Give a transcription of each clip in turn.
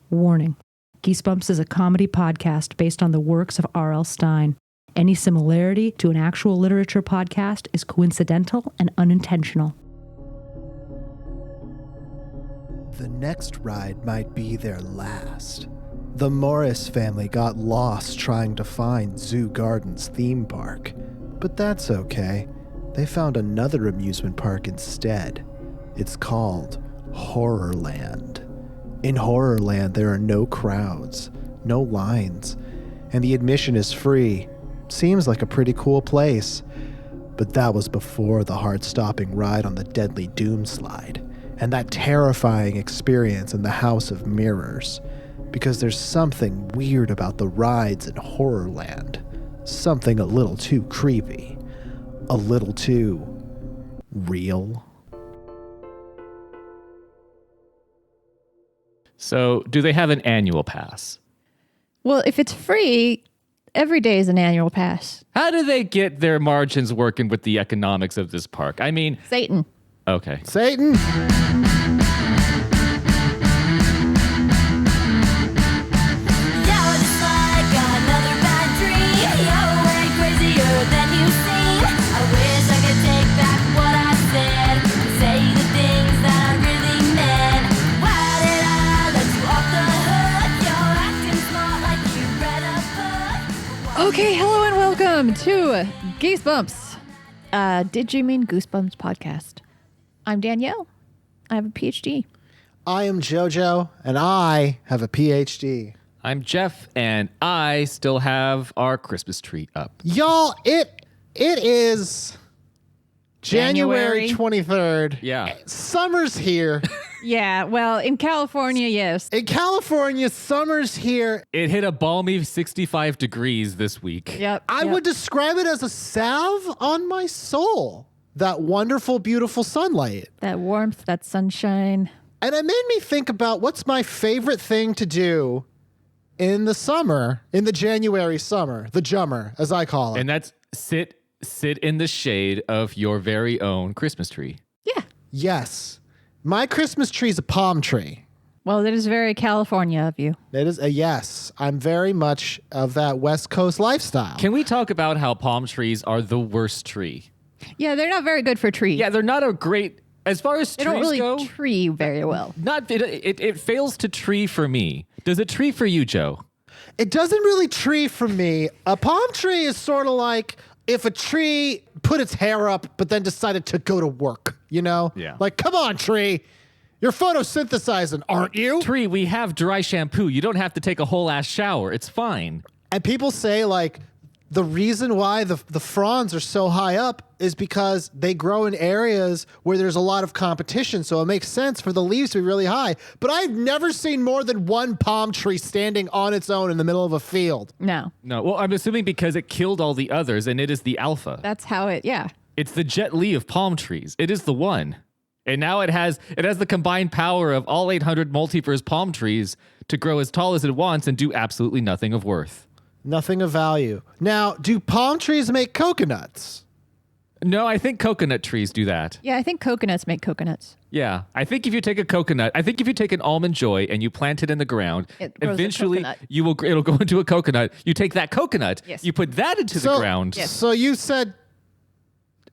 Warning. Geesebumps is a comedy podcast based on the works of R.L. Stine. Any similarity to an actual literature podcast is coincidental and unintentional. The next ride might be their last. The Morris family got lost trying to find Zoo Gardens theme park. But that's okay. They found another amusement park instead. It's called Horrorland. In Horrorland, there are no crowds, no lines, and the admission is free. Seems like a pretty cool place. But that was before the heart-stopping ride on the Deadly Doom slide, and that terrifying experience in the House of Mirrors. Because there's something weird about the rides in Horrorland. Something a little too creepy. A little too real. So, do they have an annual pass? Well, if it's free, every day is an annual pass. How do they get their margins working with the economics of this park? I mean... Satan. Okay. Satan! Okay, hello and welcome to Geesebumps. Did you mean Goosebumps podcast? I'm Danielle. I have a PhD. I am JoJo, and I have a PhD. I'm Jeff, and I still have our Christmas tree up. Y'all, it is January 23rd. Yeah. Summer's here. Yeah, well, in California, yes. In California, summer's here. It hit a balmy 65 degrees this week. Yep. I would describe it as a salve on my soul. That wonderful, beautiful sunlight. That warmth, that sunshine. And it made me think about what's my favorite thing to do in the summer, in the January summer, the jummer, as I call it. And that's sit in the shade of your very own Christmas tree. Yeah. Yes. My Christmas tree is a palm tree. Well, that is very California of you. It is a yes. I'm very much of that West Coast lifestyle. Can we talk about how palm trees are the worst tree? Yeah, they're not very good for trees. Yeah, they're not a great... As far as They trees don't really go... tree very well. It fails to tree for me. Does it tree for you, Joe? It doesn't really tree for me. A palm tree is sort of like if a tree put its hair up but then decided to go to work, you know? Yeah. Like, come on, tree. You're photosynthesizing, aren't you? Tree, we have dry shampoo. You don't have to take a whole ass shower. It's fine. And people say, like, the reason why the fronds are so high up is because they grow in areas where there's a lot of competition. So it makes sense for the leaves to be really high. But I've never seen more than one palm tree standing on its own in the middle of a field. No. No, well, I'm assuming because it killed all the others and it is the alpha. That's how it, yeah. It's the Jet Li of palm trees. It is the one. And now it has the combined power of all 800 multiverse palm trees to grow as tall as it wants and do absolutely nothing of worth. Nothing of value. Now, do palm trees make coconuts? No, I think coconut trees do that. Yeah, I think coconuts make coconuts. Yeah, I think if you take an almond joy and you plant it in the ground, It grows a eventually coconut. it'll go into a coconut. You take that coconut, Yes. you put that into the ground. Yes. So you said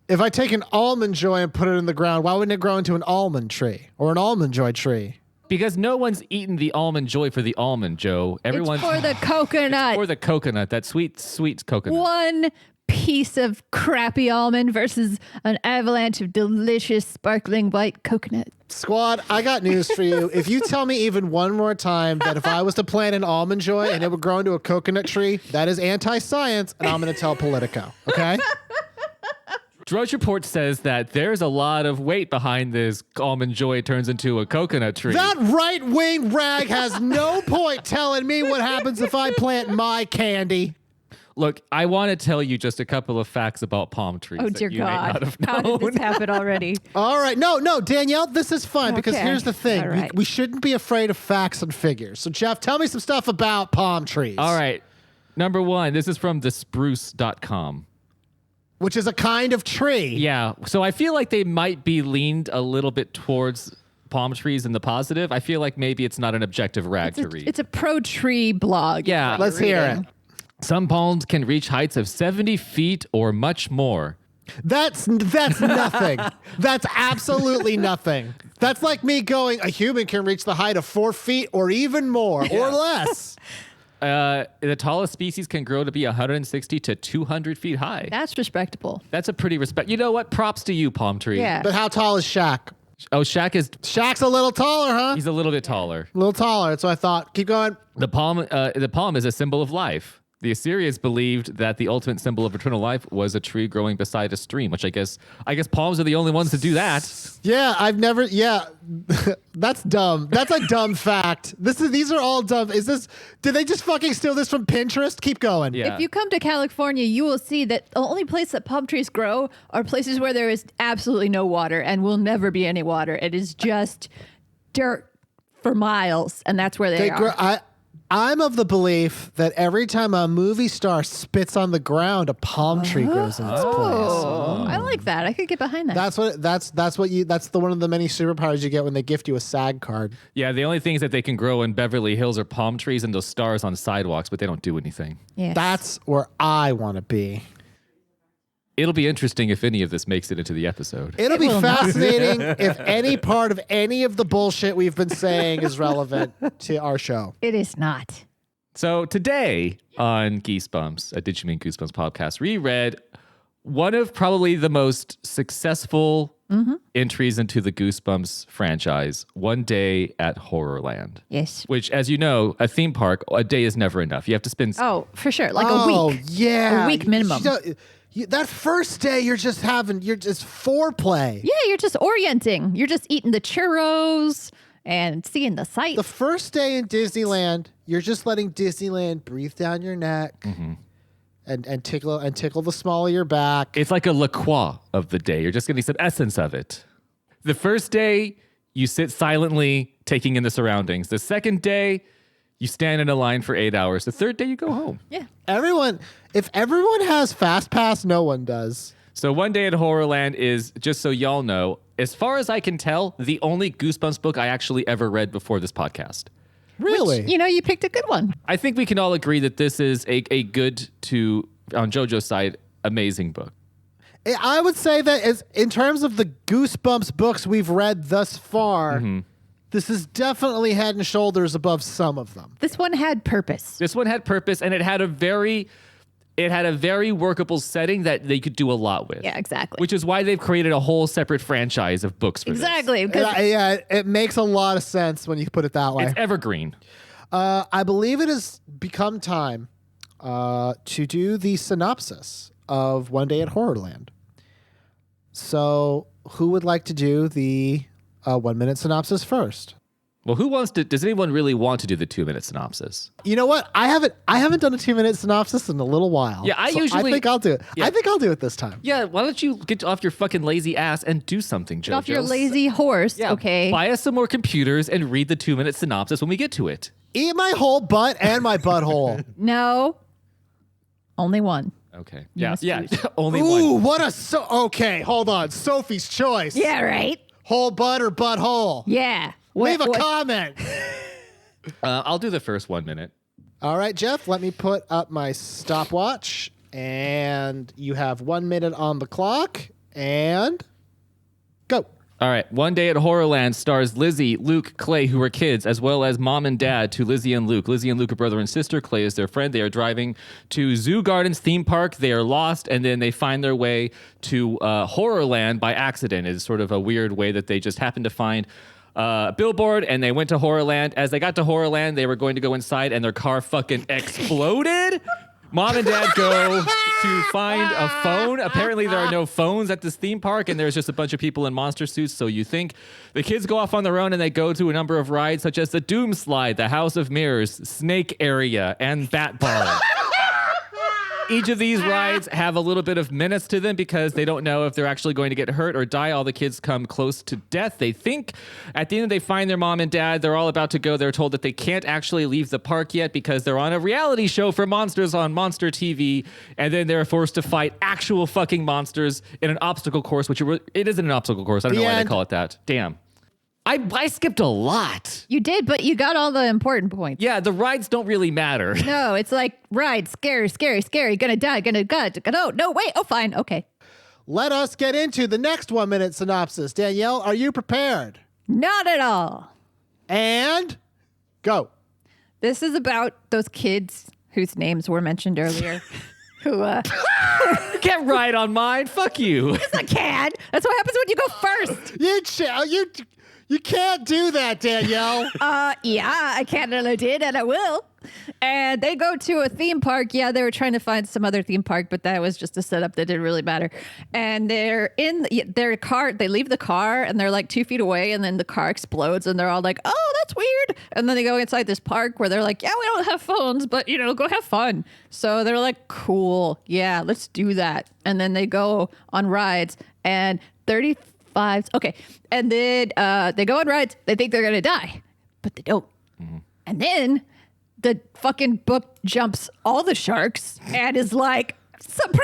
if I take an almond joy and put it in the ground, why wouldn't it grow into an almond tree or an almond joy tree? Because no one's eaten the almond joy for the almond, Joe. Everyone's It's for the coconut. for the coconut, that sweet, sweet coconut. One piece of crappy almond versus an avalanche of delicious sparkling white coconut. Squad, I got news for you. If you tell me even one more time that if I was to plant an almond joy and it would grow into a coconut tree, that is anti-science, and I'm going to tell Politico, okay? Drudge Report says that there's a lot of weight behind this almond joy turns into a coconut tree. That right-wing rag has no point telling me what happens if I plant my candy. Look, I want to tell you just a couple of facts about palm trees. Oh, that dear you may not God. have How did this known. happen already? All right. No, Danielle, this is fun because Okay. here's the thing. All right. We shouldn't be afraid of facts and figures. So, Jeff, tell me some stuff about palm trees. All right. Number one, this is from thespruce.com. Which is a kind of tree. Yeah. So I feel like they might be leaned a little bit towards palm trees in the positive, I feel like maybe it's not an objective rag to read. It's a pro-tree blog. Yeah. Let's hear it. Some palms can reach heights of 70 feet or much more. That's nothing. That's absolutely nothing. That's like me going, a human can reach the height of 4 feet or even more or less. The tallest species can grow to be 160 to 200 feet high. That's respectable. That's a pretty respect. You know what? Props to you, palm tree. Yeah. But how tall is Shaq? Oh, Shaq's A little taller, huh? he's a little bit taller. A little taller. That's what I thought. Keep going. The palm is a symbol of life. The Assyrians believed that the ultimate symbol of eternal life was a tree growing beside a stream, which I guess palms are the only ones to do that. Yeah, that's dumb. That's a dumb fact. These are all dumb. Did they just fucking steal this from Pinterest? Keep going. Yeah. If you come to California, you will see that the only place that palm trees grow are places where there is absolutely no water and will never be any water. It is just dirt for miles, and that's where they are. I'm of the belief that every time a movie star spits on the ground, a palm tree grows in its place. Oh, I like that. I could get behind that. That's one of the many superpowers you get when they gift you a SAG card. Yeah, the only things that they can grow in Beverly Hills are palm trees and those stars on sidewalks, but they don't do anything. Yes. That's where I want to be. It'll be interesting if any of this makes it into the episode. It'll be fascinating if any part of any of the bullshit we've been saying is relevant to our show. It is not. So today on Geesebumps, a Did You Mean Goosebumps podcast, we read one of probably the most successful entries into the Goosebumps franchise, One Day at Horrorland. Yes. Which, as you know, a theme park, a day is never enough. You have to spend... Oh, for sure. Like a week. Oh, yeah. A week minimum. That first day, you're just foreplay. Yeah, you're just orienting. You're just eating the churros and seeing the sights. The first day in Disneyland, you're just letting Disneyland breathe down your neck and tickle the small of your back. It's like a La Croix of the day. You're just getting some essence of it. The first day, you sit silently, taking in the surroundings. The second day, you stand in a line for 8 hours. The third day, you go home. Yeah. If everyone has Fast Pass, no one does. So One Day at Horrorland is, just so y'all know, as far as I can tell, the only Goosebumps book I actually ever read before this podcast. Really? Which, you picked a good one. I think we can all agree that this is a good to, on JoJo's side, amazing book. I would say that in terms of the Goosebumps books we've read thus far, this is definitely head and shoulders above some of them. This one had purpose. This one had purpose, and it had a very workable setting that they could do a lot with. Yeah, exactly. Which is why they've created a whole separate franchise of books for Exactly. Yeah, it makes a lot of sense when you put it that way. It's evergreen. I believe it has become time to do the synopsis of One Day at Horrorland. So, who would like to do the 1 minute synopsis first? Well, does anyone really want to do the 2 minute synopsis? You know what? I haven't done a 2 minute synopsis in a little while. Yeah, I think I'll do it. Yeah. I think I'll do it this time. Yeah, why don't you get off your fucking lazy ass and do something, JoJo? Get off your lazy horse, okay? Buy us some more computers and read the 2 minute synopsis when we get to it. Eat my whole butt and my butthole. No. Only one. Okay. You must choose. Only Ooh, one. okay, hold on. Sophie's choice. Yeah, right? Whole butt or butthole? Yeah. Leave a comment. I'll do the first 1 minute. All right, Jeff, let me put up my stopwatch. And you have 1 minute on the clock. And go. All right. One Day at Horrorland stars Lizzie, Luke, Clay, who are kids, as well as mom and dad to Lizzie and Luke. Lizzie and Luke are brother and sister. Clay is their friend. They are driving to Zoo Gardens theme park. They are lost, and then they find their way to Horrorland by accident. It's sort of a weird way that they just happen to find a billboard, and they went to Horrorland. As they got to Horrorland, they were going to go inside, and their car fucking exploded. Mom and dad go to find a phone. Apparently, there are no phones at this theme park, and there's just a bunch of people in monster suits, so you think. The kids go off on their own, and they go to a number of rides, such as the Doom Slide, the House of Mirrors, Snake Area, and Bat Ball. Each of these rides have a little bit of menace to them because they don't know if they're actually going to get hurt or die. All the kids come close to death, they think. At the end, they find their mom and dad. They're all about to go. They're told that they can't actually leave the park yet because they're on a reality show for monsters on Monster TV. And then they're forced to fight actual fucking monsters in an obstacle course, which it isn't an obstacle course. I don't know why they call it that. Damn. I skipped a lot. You did, but you got all the important points. Yeah, the rides don't really matter. No, it's like, ride, scary, scary, scary, gonna die, no, wait, oh, fine, okay. Let us get into the next 1-minute synopsis. Danielle, are you prepared? Not at all. And go. This is about those kids whose names were mentioned earlier. Who, Get right on mine. Fuck you. yes, I can. That's what happens when you go first. You can't do that, Danielle. Yeah, I can and I did and I will. And they go to a theme park. Yeah, they were trying to find some other theme park, but that was just a setup that didn't really matter. And they're in their car. They leave the car and they're like 2 feet away, and then the car explodes and they're all like, oh, that's weird. And then they go inside this park where they're like, yeah, we don't have phones, but go have fun. So they're like, cool. Yeah, let's do that. And then they go on rides and 35. Okay. And then they go on rides. They think they're going to die, but they don't. Mm-hmm. And then the fucking book jumps all the sharks and is like, surprise,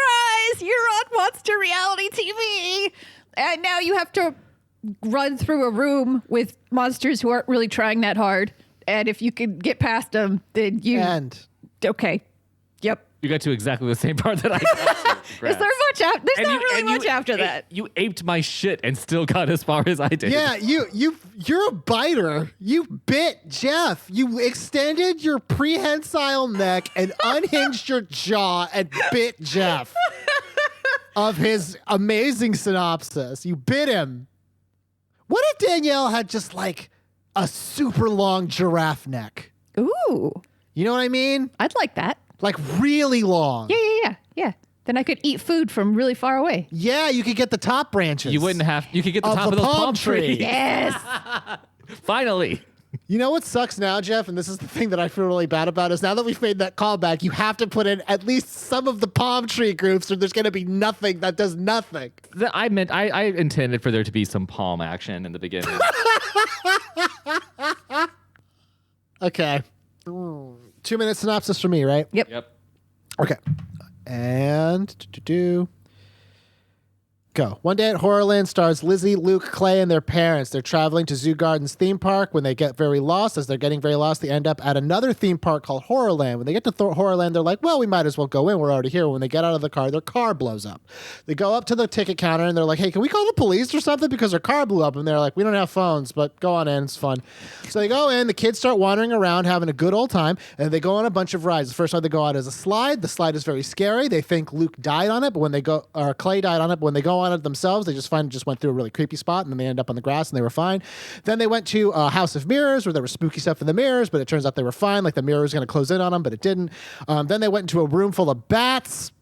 you're on Monster Reality TV. And now you have to run through a room with monsters who aren't really trying that hard. And if you can get past them, then you... Okay. Yep. You got to exactly the same part that I got to. Is there much after? There's not really much after that. You aped my shit and still got as far as I did. Yeah, you're a biter. You bit Jeff. You extended your prehensile neck and unhinged your jaw and bit Jeff of his amazing synopsis. You bit him. What if Danielle had just like a super long giraffe neck? Ooh. You know what I mean? I'd like that. Like really long. Yeah. Then I could eat food from really far away. Yeah, you could get the top branches. You wouldn't have. You could get the top of the palm tree. Yes. Finally. You know what sucks now, Jeff? And this is the thing that I feel really bad about is now that we've made that callback, you have to put in at least some of the palm tree groups or there's going to be nothing that does nothing. I intended for there to be some palm action in the beginning. Okay. 2-minute synopsis for me, right? Yep. Okay. And go. One day at Horrorland stars Lizzie, Luke, Clay, and their parents. They're traveling to Zoo Gardens theme park. When they get very lost, as they're getting very lost, they end up at another theme park called Horrorland. When they get to Horrorland, they're like, well, we might as well go in. We're already here. When they get out of the car, their car blows up. They go up to the ticket counter and they're like, hey, can we call the police or something? Because their car blew up. And they're like, we don't have phones, but go on in. It's fun. So they go in. The kids start wandering around, having a good old time. And they go on a bunch of rides. The first one they go on is a slide. The slide is very scary. They think Luke died on it, but when they go, or Clay died on it, but when they go on it themselves, they just went through a really creepy spot, and then they end up on the grass, and they were fine. Then they went to a House of Mirrors, where there was spooky stuff in the mirrors, but it turns out they were fine. Like the mirror was going to close in on them, but it didn't. Then they went into a room full of bats.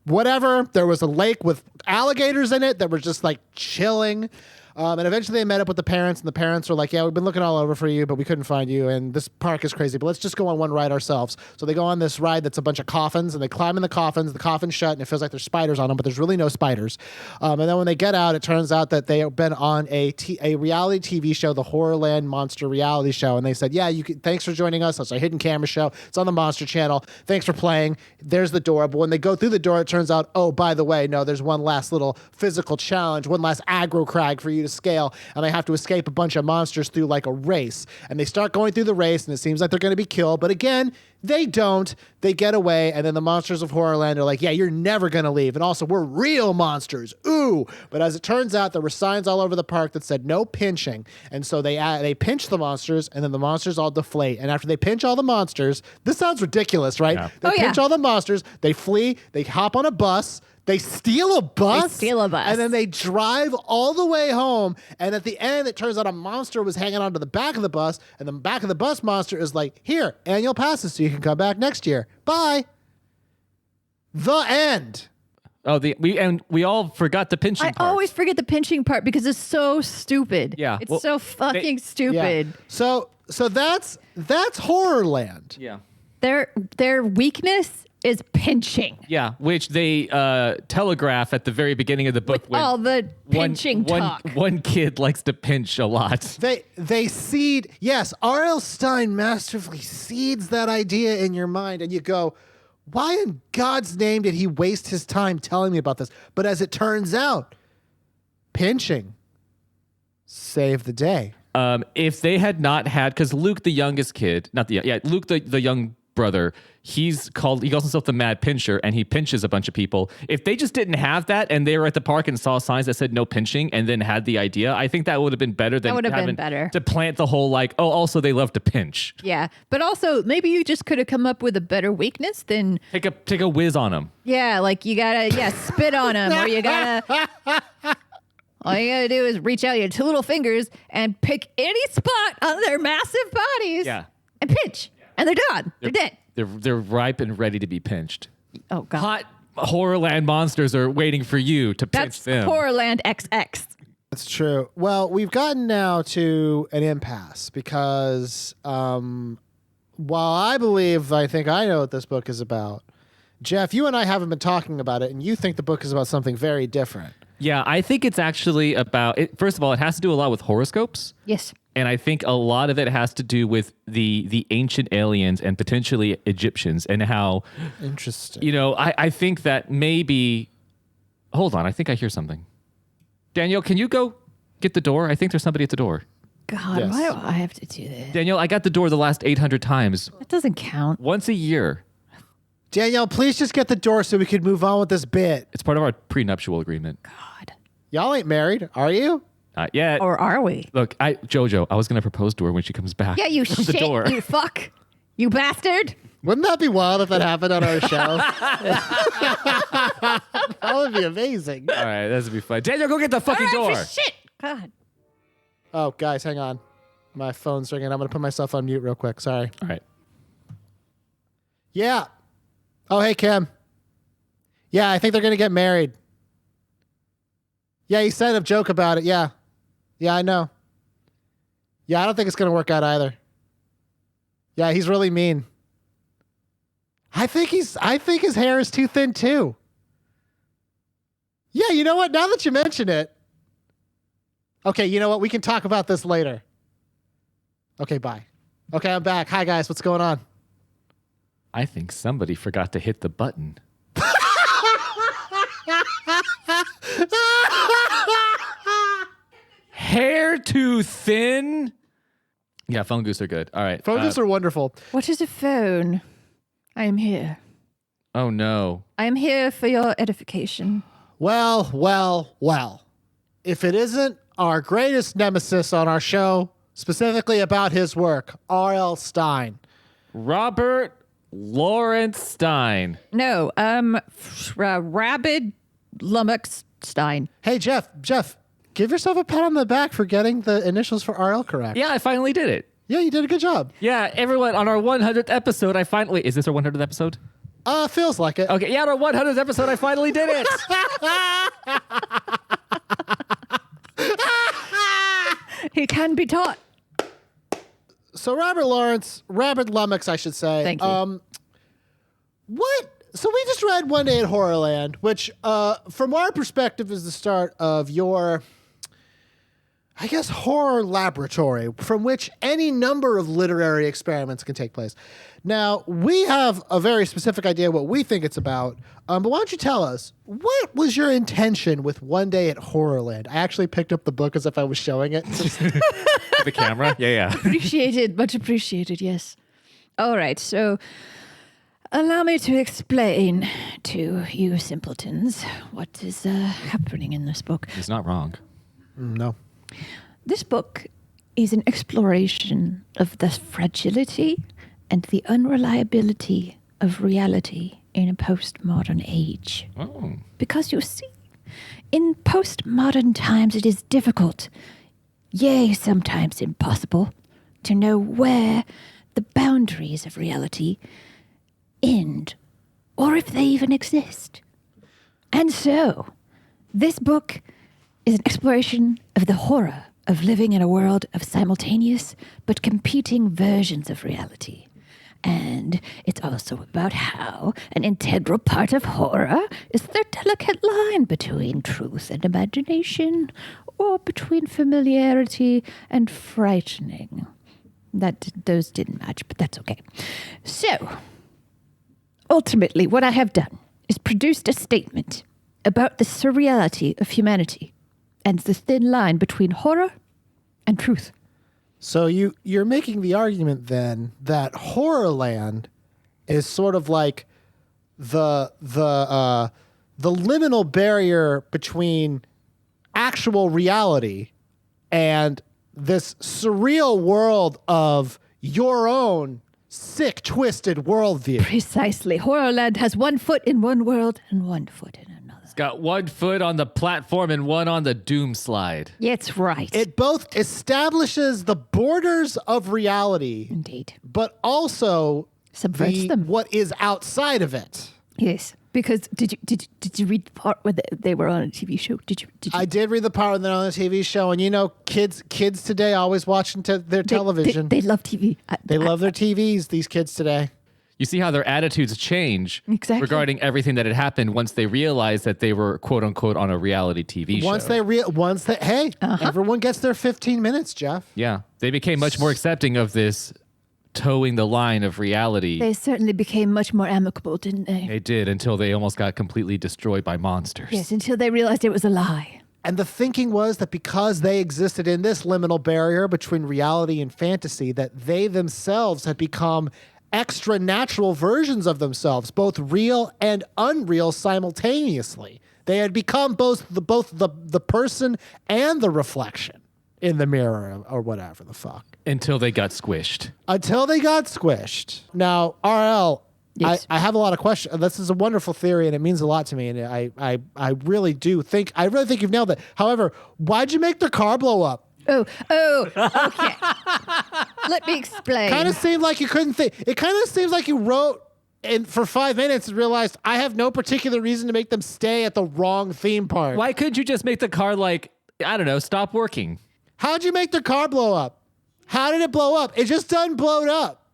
Whatever. There was a lake with alligators in it that were just like chilling. And eventually they met up with the parents, and the parents were like, yeah, we've been looking all over for you, but we couldn't find you, and this park is crazy, but let's just go on one ride ourselves. So they go on this ride that's a bunch of coffins, and they climb in the coffins shut, and it feels like there's spiders on them, but there's really no spiders. And then when they get out, it turns out that they have been on a reality TV show, the Horrorland Monster Reality Show, and they said, yeah, thanks for joining us. That's our hidden camera show. It's on the Monster Channel. Thanks for playing. There's the door. But when they go through the door, it turns out, oh, by the way, no, there's one last little physical challenge, one last aggro crag for you to scale, and they have to escape a bunch of monsters through like a race. And they start going through the race, and it seems like they're going to be killed, but again, they don't. They get away, and then the monsters of Horrorland are like, yeah, you're never going to leave. And also, we're real monsters. Ooh. But as it turns out, there were signs all over the park that said no pinching. And so they pinch the monsters, and then the monsters all deflate. And after they pinch all the monsters, this sounds ridiculous, right? Yeah. They pinch all the monsters, they flee, they hop on a bus, they steal a bus. And then they drive all the way home. And at the end, it turns out a monster was hanging onto the back of the bus. And the back of the bus monster is like, here, annual passes so you can come back next year. Bye. The end. Oh, we all forgot the pinching part. I always forget the pinching part because it's so stupid. Yeah. It's so fucking stupid. Yeah. So that's Horrorland. Yeah. Their weakness is pinching. Yeah, which they telegraph at the very beginning of the book. With all the pinching talk. One kid likes to pinch a lot. They seed, yes, R.L. Stine masterfully seeds that idea in your mind, and you go, why in God's name did he waste his time telling me about this? But as it turns out, pinching saved the day. If they had not had, because Luke, the youngest kid, Luke, the young brother, he calls himself the Mad Pincher, and he pinches a bunch of people. If they just didn't have that, and they were at the park and saw signs that said no pinching, and then had the idea, I think that would have been better than having to plant the whole also they love to pinch. Yeah, but also maybe you just could have come up with a better weakness than take a whiz on them. Yeah, like you gotta spit on them, or you gotta. All you gotta do is reach out your two little fingers and pick any spot on their massive bodies. Yeah. And pinch. And they're done. They're dead. They're ripe and ready to be pinched. Oh, God. Hot Horrorland monsters are waiting for you to pinch them. That's Horrorland XX. That's true. Well, we've gotten now to an impasse because while I think I know what this book is about, Jeff, you and I haven't been talking about it, and you think the book is about something very different. Yeah, I think it's actually about, first of all, it has to do a lot with horoscopes. Yes. And I think a lot of it has to do with the ancient aliens and potentially Egyptians and how... Interesting. I think that maybe... Hold on, I think I hear something. Danielle, can you go get the door? I think there's somebody at the door. God, Yes. why do I have to do this? Danielle, I got the door the last 800 times. That doesn't count. Once a year. Danielle, please just get the door so we can move on with this bit. It's part of our prenuptial agreement. God. Y'all ain't married, are you? Not yet. Or are we? Look, Jojo, I was going to propose to her when she comes back. Yeah, you from the shit, door. you fuck. You bastard. Wouldn't that be wild if that happened on our show? That would be amazing. All right, this would be fun. Daniel, go get the fucking All right, door. for shit. God. Oh, guys, hang on. My phone's ringing. I'm going to put myself on mute real quick. Sorry. All right. Yeah. Oh, hey, Kim. Yeah, I think they're going to get married. Yeah, he said a joke about it. Yeah. Yeah, I know. Yeah, I don't think it's going to work out either. Yeah, he's really mean. I think his hair is too thin too. Yeah, you know what? Now that you mention it. Okay, you know what? We can talk about this later. Okay, bye. Okay, I'm back. Hi guys, what's going on? I think somebody forgot to hit the button. Hair too thin? Yeah, phone goose are good. All right. Phone goose are wonderful. What is a phone? I am here. Oh, no. I am here for your edification. Well. If it isn't our greatest nemesis on our show, specifically about his work, R.L. Stine. Robert Lawrence Stine. No, Rabid Lummox Stine. Hey, Jeff, give yourself a pat on the back for getting the initials for R.L. correct. Yeah, I finally did it. Yeah, you did a good job. Yeah, everyone, on our 100th episode, is this our 100th episode? Feels like it. Okay, yeah, on our 100th episode, I finally did it. He can be taught. So Robert Lummox, I should say. Thank you. So we just read One Day at Horrorland, which, from our perspective, is the start of your, I guess, horror laboratory from which any number of literary experiments can take place. Now, we have a very specific idea what we think it's about, but why don't you tell us, what was your intention with One Day at Horrorland? I actually picked up the book as if I was showing it. The camera? Yeah. Much appreciated, yes. All right, so allow me to explain to you simpletons what is happening in this book. He's not wrong. No. This book is an exploration of the fragility and the unreliability of reality in a postmodern age. Oh. Because you see, in postmodern times it is difficult, yea, sometimes impossible, to know where the boundaries of reality end, or if they even exist. And so, this book is an exploration of the horror of living in a world of simultaneous but competing versions of reality. And it's also about how an integral part of horror is the delicate line between truth and imagination, or between familiarity and frightening. Those didn't match, but that's okay. So, ultimately, what I have done is produced a statement about the surreality of humanity and the thin line between horror and truth. So you're making the argument then that Horrorland is sort of like the liminal barrier between actual reality and this surreal world of your own sick, twisted worldview. Precisely. Horrorland has 1 foot in one world and 1 foot in another. It's got 1 foot on the platform and 1 on the doom slide. It's right. It both establishes the borders of reality, Indeed. but also Subverts them. what is outside of it. Yes. Because did you read the part where they were on a TV show? Did you? I did read the part when they're on the TV show, and kids today always watching their television. They love TV. They love their TVs, these kids today. You see how their attitudes change Exactly. regarding everything that had happened once they realized that they were quote unquote on a reality TV show. Everyone gets their 15 minutes, Jeff. Yeah. They became much more accepting of this towing the line of reality. They certainly became much more amicable, didn't they? They did until they almost got completely destroyed by monsters. Yes, until they realized it was a lie. And the thinking was that because they existed in this liminal barrier between reality and fantasy, that they themselves had become extra natural versions of themselves, both real and unreal simultaneously. They had become both the person and the reflection in the mirror or whatever the fuck. Until they got squished. Until they got squished. Now, RL, Yes. I have a lot of questions. This is a wonderful theory, and it means a lot to me. And I really think you've nailed it. However, why'd you make their car blow up? Oh, okay. Let me explain. Kind of seemed like you couldn't think. It kind of seems like you wrote for 5 minutes and realized I have no particular reason to make them stay at the wrong theme park. Why couldn't you just make the car stop working? How'd you make their car blow up? How did it blow up? It just done blowed up.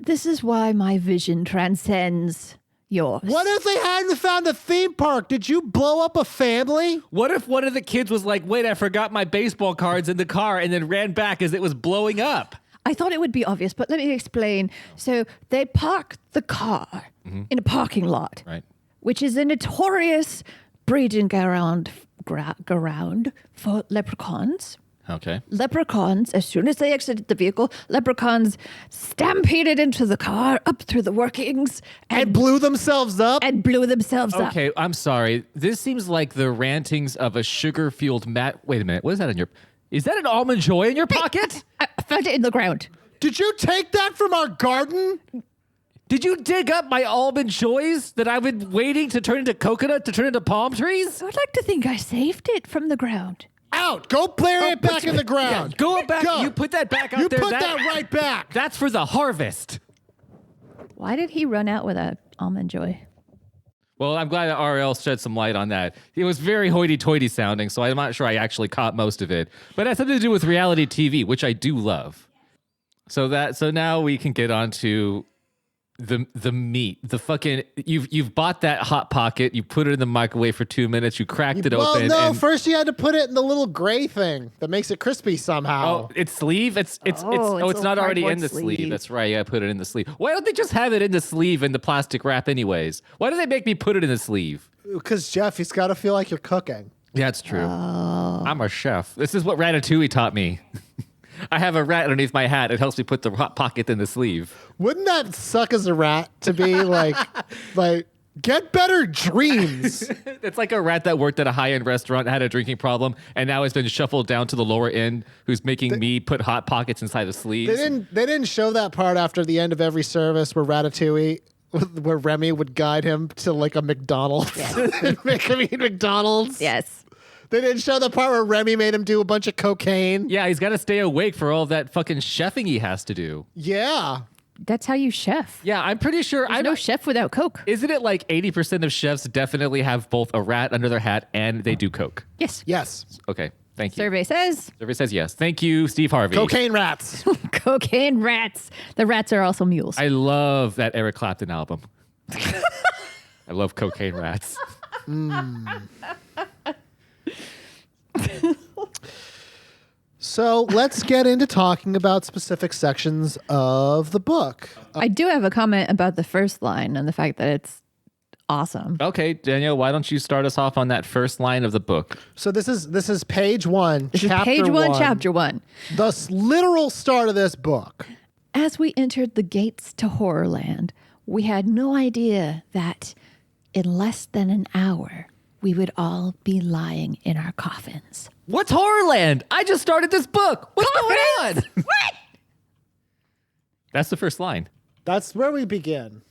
This is why my vision transcends yours. What if they hadn't found a theme park? Did you blow up a family? What if one of the kids was like, wait, I forgot my baseball cards in the car and then ran back as it was blowing up? I thought it would be obvious, but let me explain. So they parked the car in a parking lot, Right. which is a notorious breeding ground for leprechauns. Okay. Leprechauns, as soon as they exited the vehicle, leprechauns stampeded into the car, up through the workings, And blew themselves up? and blew themselves up. Okay, I'm sorry. This seems like the rantings of a sugar-fueled Wait a minute. What is that in your... Is that an Almond Joy in your pocket? I found it in the ground. Did you take that from our garden? Did you dig up my Almond Joys that I've been waiting to turn into coconut, to turn into palm trees? I would like to think I saved it from the ground. Out. Go bury it back in the ground. Go back. Go. You put that back out You there. put that right back. That's for the harvest. Why did he run out with an Almond Joy? Well, I'm glad that RL shed some light on that. It was very hoity-toity sounding, so I'm not sure I actually caught most of it. But it has something to do with reality TV, which I do love. So now we can get on to the meat. The fucking you've bought that Hot Pocket, you put it in the microwave for 2 minutes, you cracked it open. Well, no, first you had to put it in the little gray thing that makes it crispy somehow. Oh, it's sleeve? It's it's not a already in cardboard the sleeve. sleeve. That's right. I put it in the sleeve. Why don't they just have it in the sleeve in the plastic wrap anyways? Why do they make me put it in the sleeve? Because Jeff, he's got to feel like you're cooking. Yeah, it's true. I'm a chef. This is what Ratatouille taught me. I have a rat underneath my hat. It helps me put the Hot Pocket in the sleeve. Wouldn't that suck as a rat to be like get better dreams? It's like a rat that worked at a high-end restaurant, had a drinking problem, and now has been shuffled down to the lower end, who's making me put Hot Pockets inside the sleeves. They didn't show that part after the end of every service where Ratatouille, where Remy would guide him to like a McDonald's and make him eat McDonald's. Yes. They didn't show the part where Remy made him do a bunch of cocaine. Yeah, he's got to stay awake for all that fucking chefing he has to do. Yeah. That's how you chef. Yeah, I'm pretty sure. There's no chef without Coke. Isn't it like 80% of chefs definitely have both a rat under their hat and they do coke? Yes. Yes. Okay, thank you. Survey says Survey says yes. Thank you, Steve Harvey. Cocaine rats. cocaine rats. The rats are also mules. I love that Eric Clapton album. I love Cocaine Rats. So let's get into talking about specific sections of the book. I do have a comment about the first line and the fact that it's awesome. Okay, Danielle, why don't you start us off on that first line of the book? So this is page 1, This chapter is page 1, 1, chapter 1. the literal start of this book. As we entered the gates to Horrorland, we had no idea that in less than an hour, we would all be lying in our coffins. What's Horrorland? I just started this book. What's going on? What? That's the first line. That's where we begin.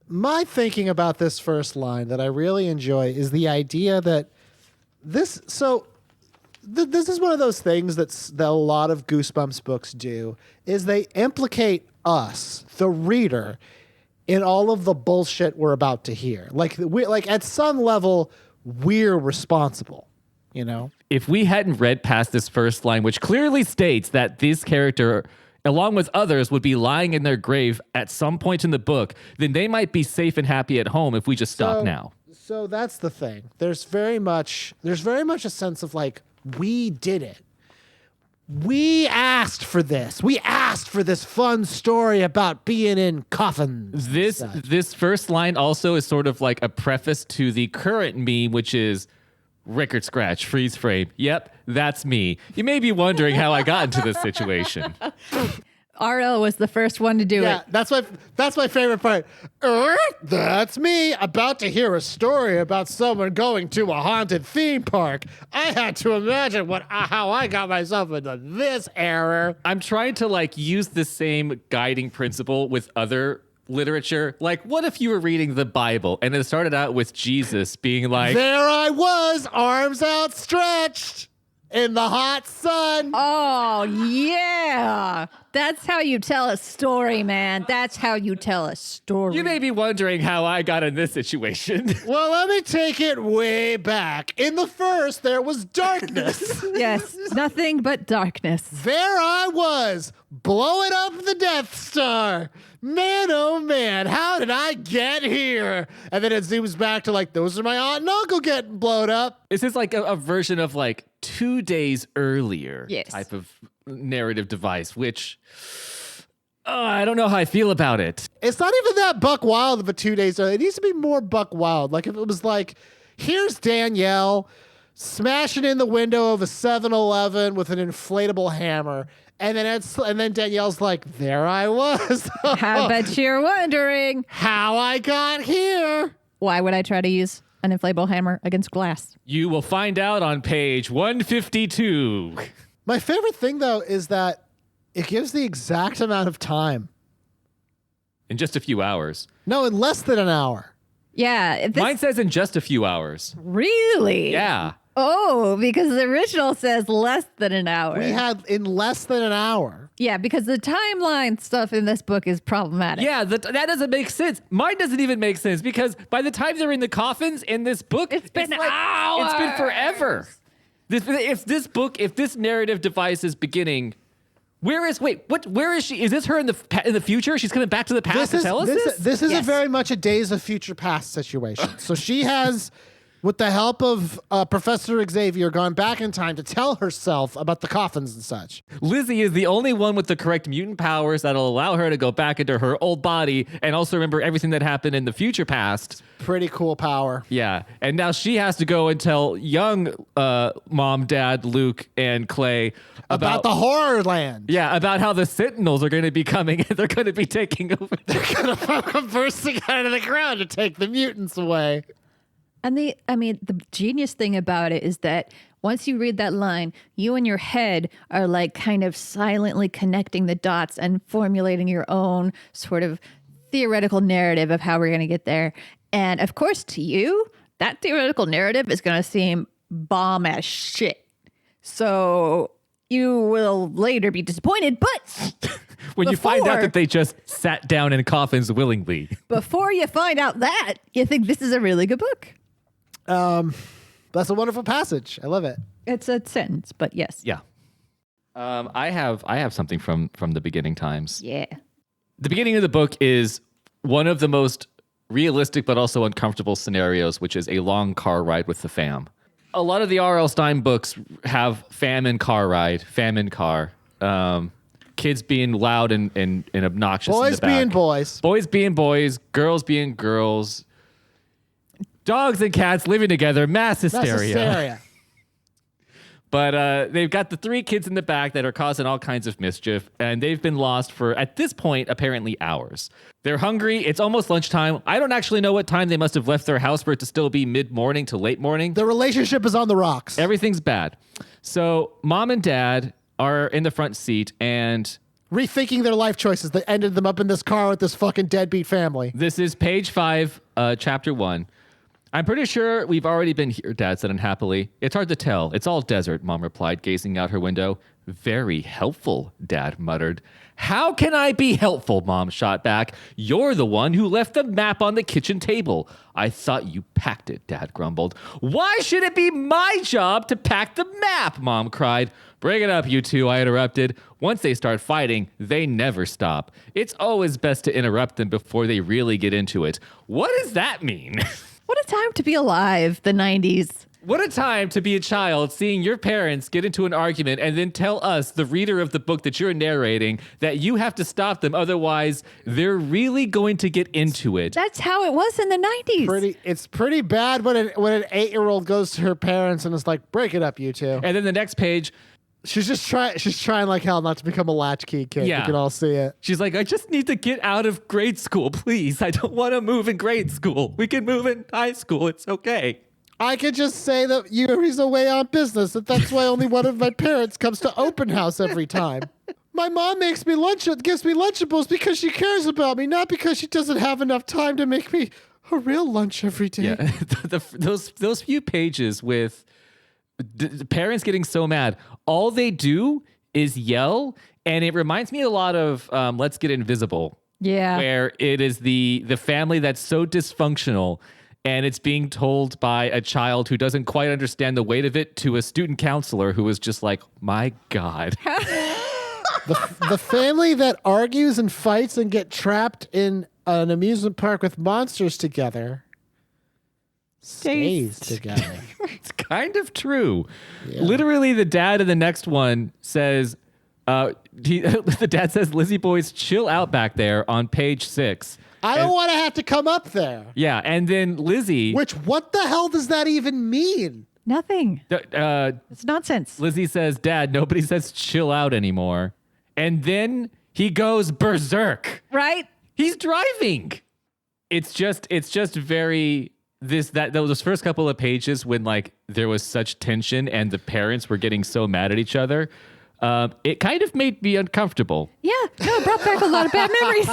My thinking about this first line that I really enjoy is the idea that this is one of those things that a lot of Goosebumps books do, is they implicate us, the reader, in all of the bullshit we're about to hear. Like at some level, we're responsible, you know? If we hadn't read past this first line, which clearly states that this character, along with others, would be lying in their grave at some point in the book, then they might be safe and happy at home if we just stop now. So that's the thing. There's very much a sense of like, we did it. We asked for this. We asked for this fun story about being in coffins. This first line also is sort of like a preface to the current meme, which is record scratch, freeze frame. Yep, that's me. You may be wondering how I got into this situation. RL was the first one to do it. That's my favorite part. That's me about to hear a story about someone going to a haunted theme park. I had to imagine how I got myself into this error. I'm trying to like use the same guiding principle with other literature. Like, what if you were reading the Bible and it started out with Jesus being like, there I was, arms outstretched in the hot sun. Oh, yeah. That's how you tell a story, man. That's how you tell a story. you may be wondering how I got in this situation. Well, let me take it way back. In the first, there was darkness. Yes, nothing but darkness. There I was, blowing up the Death Star. Man, oh man, how did I get here? And then it zooms back to like, those are my aunt and uncle getting blown up. This is like a version of like 2 days earlier Yes. type of narrative device, which I don't know how I feel about it. It's not even that buck wild of a 2 days early. It needs to be more buck wild. Like if it was like, here's Danielle smashing in the window of a 7-Eleven with an inflatable hammer. And then Danielle's like, there I was. I bet you're wondering, how I got here. why would I try to use an inflatable hammer against glass? You will find out on page 152. My favorite thing, though, is that it gives the exact amount of time. In just a few hours. No, in less than an hour. Yeah. Mine says in just a few hours. Really? Yeah. Oh, because the original says less than an hour. We had in less than an hour. Yeah, because the timeline stuff in this book is problematic. Yeah, that doesn't make sense. Mine doesn't even make sense because by the time they're in the coffins in this book, It's been like, hours. It's been forever. If this narrative device is beginning, where is she? Is this her in the future? She's coming back to the past to tell us this? This is Yes. a very much a Days of Future Past situation. So she has, with the help of Professor Xavier, gone back in time to tell herself about the coffins and such. Lizzie is the only one with the correct mutant powers that'll allow her to go back into her old body and also remember everything that happened in the future past. Pretty cool power. Yeah, and now she has to go and tell young mom, dad, Luke, and Clay About the Horrorland. Yeah, about how the Sentinels are going to be coming and they're going to be taking over. They're going to come bursting out of the ground to take the mutants away. And the genius thing about it is that once you read that line, you in your head are like kind of silently connecting the dots and formulating your own sort of theoretical narrative of how we're going to get there. And of course, to you, that theoretical narrative is going to seem bomb as shit. So you will later be disappointed, but When you find out Before- that they just sat down in coffins willingly. before you find out that, you think this is a really good book. That's a wonderful passage. I love it. It's a sentence, but yes. Yeah. I have something from the beginning times. Yeah. The beginning of the book is one of the most realistic but also uncomfortable scenarios, which is a long car ride with the fam. A lot of the R.L. Stine books have famine car ride, famine car. Kids being loud and obnoxious. Boys in the back. being boys. Boys being boys, girls being girls. Dogs and cats living together, mass That's hysteria. hysteria. But they've got the 3 kids in the back that are causing all kinds of mischief, and they've been lost for, at this point, apparently hours. They're hungry. It's almost lunchtime. I don't actually know what time they must have left their house for it to still be mid-morning to late morning. The relationship is on the rocks. Everything's bad. So mom and dad are in the front seat, and Rethinking their life choices that ended them up in this car with this fucking deadbeat family. this is page 5, chapter 1. I'm pretty sure we've already been here, Dad said unhappily. It's hard to tell. It's all desert, Mom replied, gazing out her window. Very helpful, Dad muttered. How can I be helpful, Mom shot back. You're the one who left the map on the kitchen table. I thought you packed it, Dad grumbled. Why should it be my job to pack the map, Mom cried. Bring it up, you two, I interrupted. Once they start fighting, they never stop. It's always best to interrupt them before they really get into it. What does that mean? What a time to be alive, the 90s. What a time to be a child seeing your parents get into an argument and then tell us, the reader of the book that you're narrating, that you have to stop them. Otherwise, they're really going to get into it. That's how it was in the 90s. It's pretty bad when an 8-year-old goes to her parents and is like, break it up, you two. And then the next page, She's trying like hell not to become a latchkey kid. Yeah. You can all see it. she's like, I just need to get out of grade school, please. I don't want to move in grade school. We can move in high school. It's okay. I could just say that he's away on business. That's why only one of my parents comes to open house every time. My mom gives me Lunchables because she cares about me, not because she doesn't have enough time to make me a real lunch every day. Yeah, those few pages with the parents getting so mad, all they do is yell, and it reminds me a lot of Let's Get Invisible. Yeah. Where it is the family that's so dysfunctional, and it's being told by a child who doesn't quite understand the weight of it to a student counselor who is just like, my God. The family that argues and fights and get trapped in an amusement park with monsters together stays together. It's kind of true. Yeah. Literally, the dad in the next one says, the dad says, Lizzie boys, chill out back there on page 6. I don't want to have to come up there. Yeah, and then Lizzie... What the hell does that even mean? Nothing. It's nonsense. Lizzie says, Dad, nobody says chill out anymore. And then he goes berserk. Right? He's driving. It's just very... those first couple of pages when like there was such tension and the parents were getting so mad at each other, it kind of made me uncomfortable. Yeah, no, it brought back a lot of bad memories.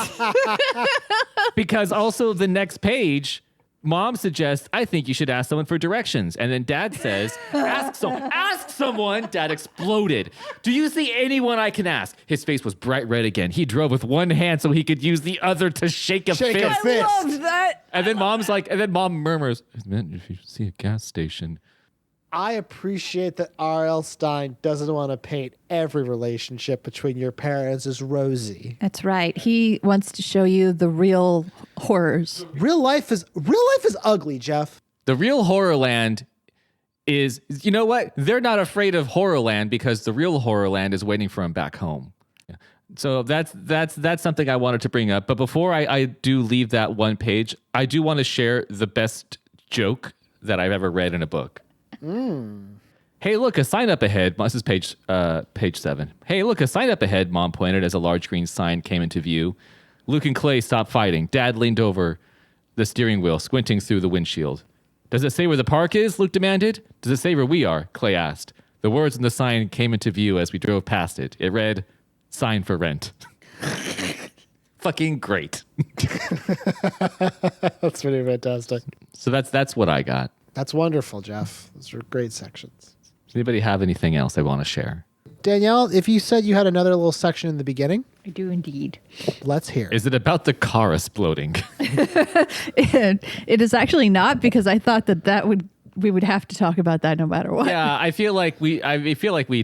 Because also the next page, Mom suggests, I think you should ask someone for directions. And then Dad says, ask someone. Dad exploded. Do you see anyone I can ask? His face was bright red again. He drove with one hand so he could use the other to shake a fist. I loved that. And then Mom murmurs, I meant if you see a gas station. I appreciate that R.L. Stine doesn't want to paint every relationship between your parents as rosy. That's right. He wants to show you the real horrors. Real life is ugly, Jeff. The real Horrorland is, you know what? They're not afraid of Horrorland because the real Horrorland is waiting for him back home. Yeah. So that's something I wanted to bring up. But before I do leave that one page, I do want to share the best joke that I've ever read in a book. Hey, look, a sign up ahead. This is page 7. Hey, look, a sign up ahead, Mom pointed as a large green sign came into view. Luke and Clay stopped fighting. Dad leaned over the steering wheel, squinting through the windshield. Does it say where the park is? Luke demanded. Does it say where we are? Clay asked. The words on the sign came into view as we drove past it. It read, sign for rent. Fucking great. That's pretty fantastic. So that's what I got. That's wonderful, Jeff. Those are great sections. Does anybody have anything else they want to share? Danielle, if you said you had another little section in the beginning, I do indeed. let's hear. Is it about the car exploding? It is actually not, because I thought we would have to talk about that no matter what. Yeah, I feel like we'd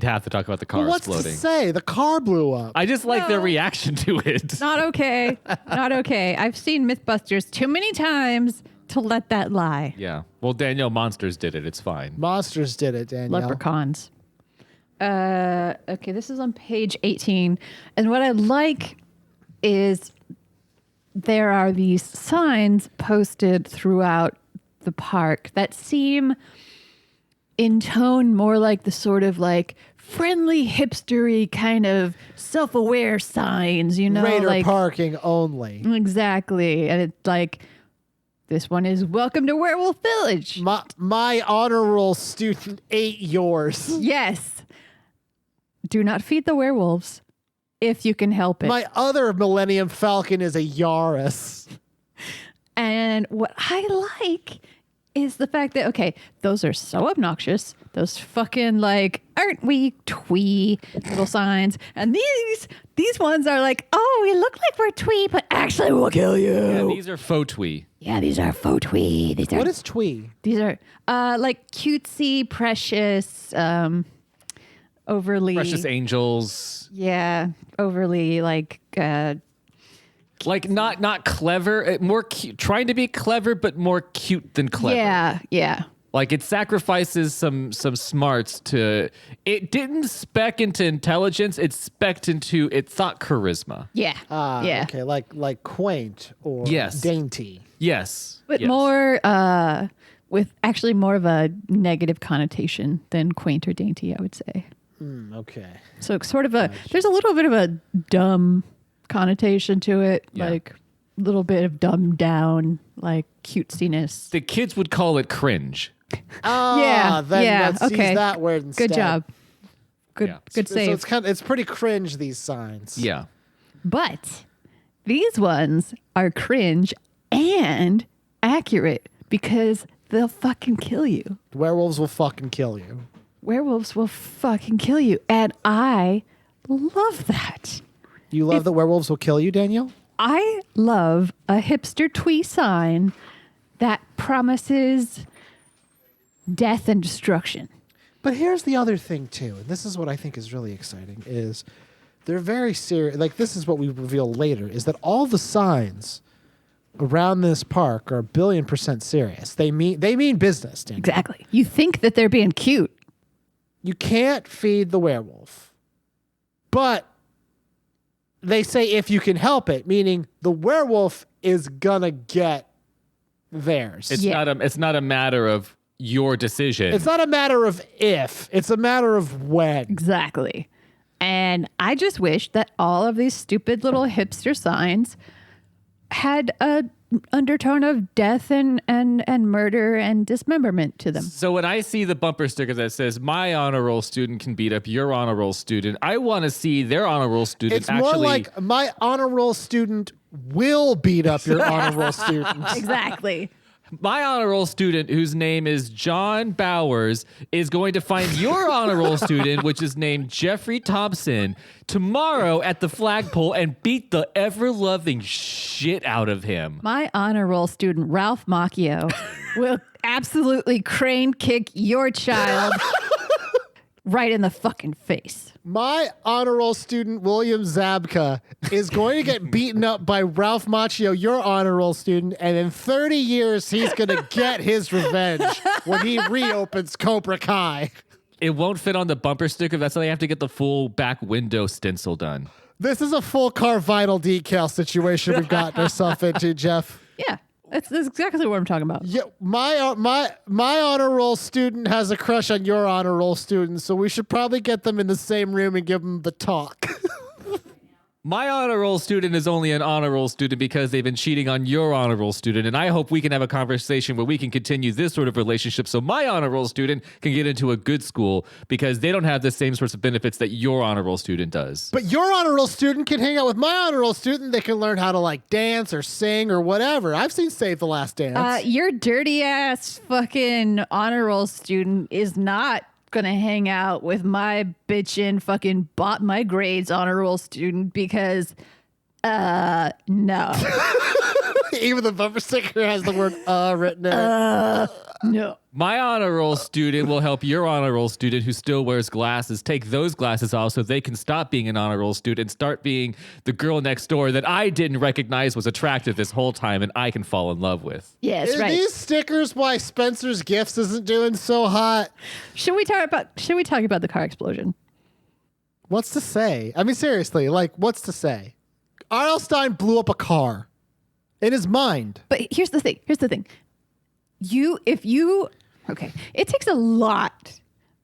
have to talk about the car What's exploding. to say? The car blew up. I just like their reaction to it. Not okay. Not okay. I've seen Mythbusters too many times to let that lie. Yeah. Well, Danielle, monsters did it. It's fine. Monsters did it, Danielle. Leprechauns. Okay, this is on page 18. And what I like is there are these signs posted throughout the park that seem in tone more like the sort of like friendly, hipstery kind of self-aware signs, you know, Raider like parking only. exactly. And it's like, this one is welcome to Werewolf Village. My honor roll student ate yours. Yes. Do not feed the werewolves if you can help it. My other Millennium Falcon is a Yaris. And what I like is the fact that, okay, those are so obnoxious. Those fucking like, aren't we twee little signs. And these ones are like, oh, we look like we're twee, but actually we'll kill you. Yeah, these are faux twee. Yeah, these are faux twee. What is twee? These are like cutesy, precious, overly Precious angels. Yeah, overly like not clever, more cute, trying to be clever, but more cute than clever. Yeah. Like it sacrifices some smarts to. It didn't spec into intelligence. It specced into it thought charisma. Yeah. Yeah. Okay, like quaint or Yes. dainty. Yes, But yes. more with actually more of a negative connotation than quaint or dainty, I would say. Okay. So it's sort of there's a little bit of a dumb connotation to it, Yeah. like a little bit of dumbed down, like cutesiness. The kids would call it cringe. Then let's okay. use that word instead. Good job. Good Yeah. good So save. it's pretty cringe, these signs. Yeah. But these ones are cringe and accurate because they'll fucking kill you. Werewolves will fucking kill you. Werewolves will fucking kill you. And I love that. You love that werewolves will kill you, Danielle? I love a hipster twee sign that promises death and destruction. But here's the other thing too, and this is what I think is really exciting, is they're very serious. Like, this is what we reveal later, is that all the signs around this park are 1,000,000,000% serious. They mean business, Danielle. Exactly. You think that they're being cute. You can't feed the werewolf. But they say if you can help it, meaning the werewolf is gonna get theirs. It's not a matter of your decision. It's not a matter of if, it's a matter of when. Exactly. And I just wish that all of these stupid little hipster signs had a undertone of death and murder and dismemberment to them. So when I see the bumper sticker that says my honor roll student can beat up your honor roll student, I want to see their honor roll student It's actually. more like my honor roll student will beat up your honor roll student. Exactly. My honor roll student, whose name is John Bowers, is going to find your honor roll student, which is named Jeffrey Thompson, tomorrow at the flagpole and beat the ever-loving shit out of him. My honor roll student, Ralph Macchio, will absolutely crane kick your child right in the fucking face. My honor roll student, William Zabka, is going to get beaten up by Ralph Macchio, your honor roll student, and in 30 years, he's going to get his revenge when he reopens Cobra Kai. It won't fit on the bumper sticker. That's why they have to get the full back window stencil done. This is a full car vinyl decal situation we've gotten ourselves into, Jeff. Yeah, that's exactly what I'm talking about. Yeah, my honor roll student has a crush on your honor roll student, so we should probably get them in the same room and give them the talk. My honor roll student is only an honor roll student because they've been cheating on your honor roll student. And I hope we can have a conversation where we can continue this sort of relationship so my honor roll student can get into a good school because they don't have the same sorts of benefits that your honor roll student does. But your honor roll student can hang out with my honor roll student. They can learn how to like dance or sing or whatever. I've seen Save the Last Dance. Your dirty ass fucking honor roll student is not gonna hang out with my bitchin' fucking bought my grades honor roll student because no. Even the bumper sticker has the word written in it. No. My honor roll student will help your honor roll student who still wears glasses take those glasses off so they can stop being an honor roll student and start being the girl next door that I didn't recognize was attractive this whole time and I can fall in love with. Yes, Are right. these stickers why Spencer's Gifts isn't doing so hot? Should we talk about the car explosion? What's to say? I mean, seriously, like, what's to say? R.L. Stine blew up a car in his mind. But here's the thing. Okay, it takes a lot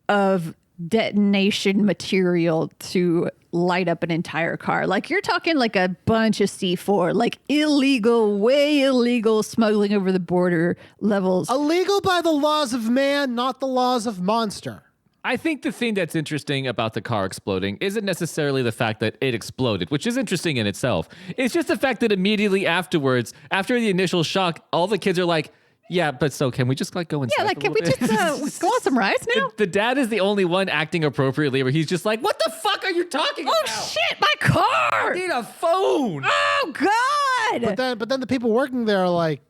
of detonation material to light up an entire car. Like you're talking like a bunch of C4, like way illegal smuggling over the border levels. Illegal by the laws of man, not the laws of monster. I think the thing that's interesting about the car exploding isn't necessarily the fact that it exploded, which is interesting in itself. It's just the fact that immediately afterwards, after the initial shock, all the kids are like, yeah, but so can we just like go inside? Yeah, like can we just go on some rides now? The dad is the only one acting appropriately where he's just like, what the fuck are you talking about? Oh shit, my car! I need a phone. Oh god! But then the people working there are like,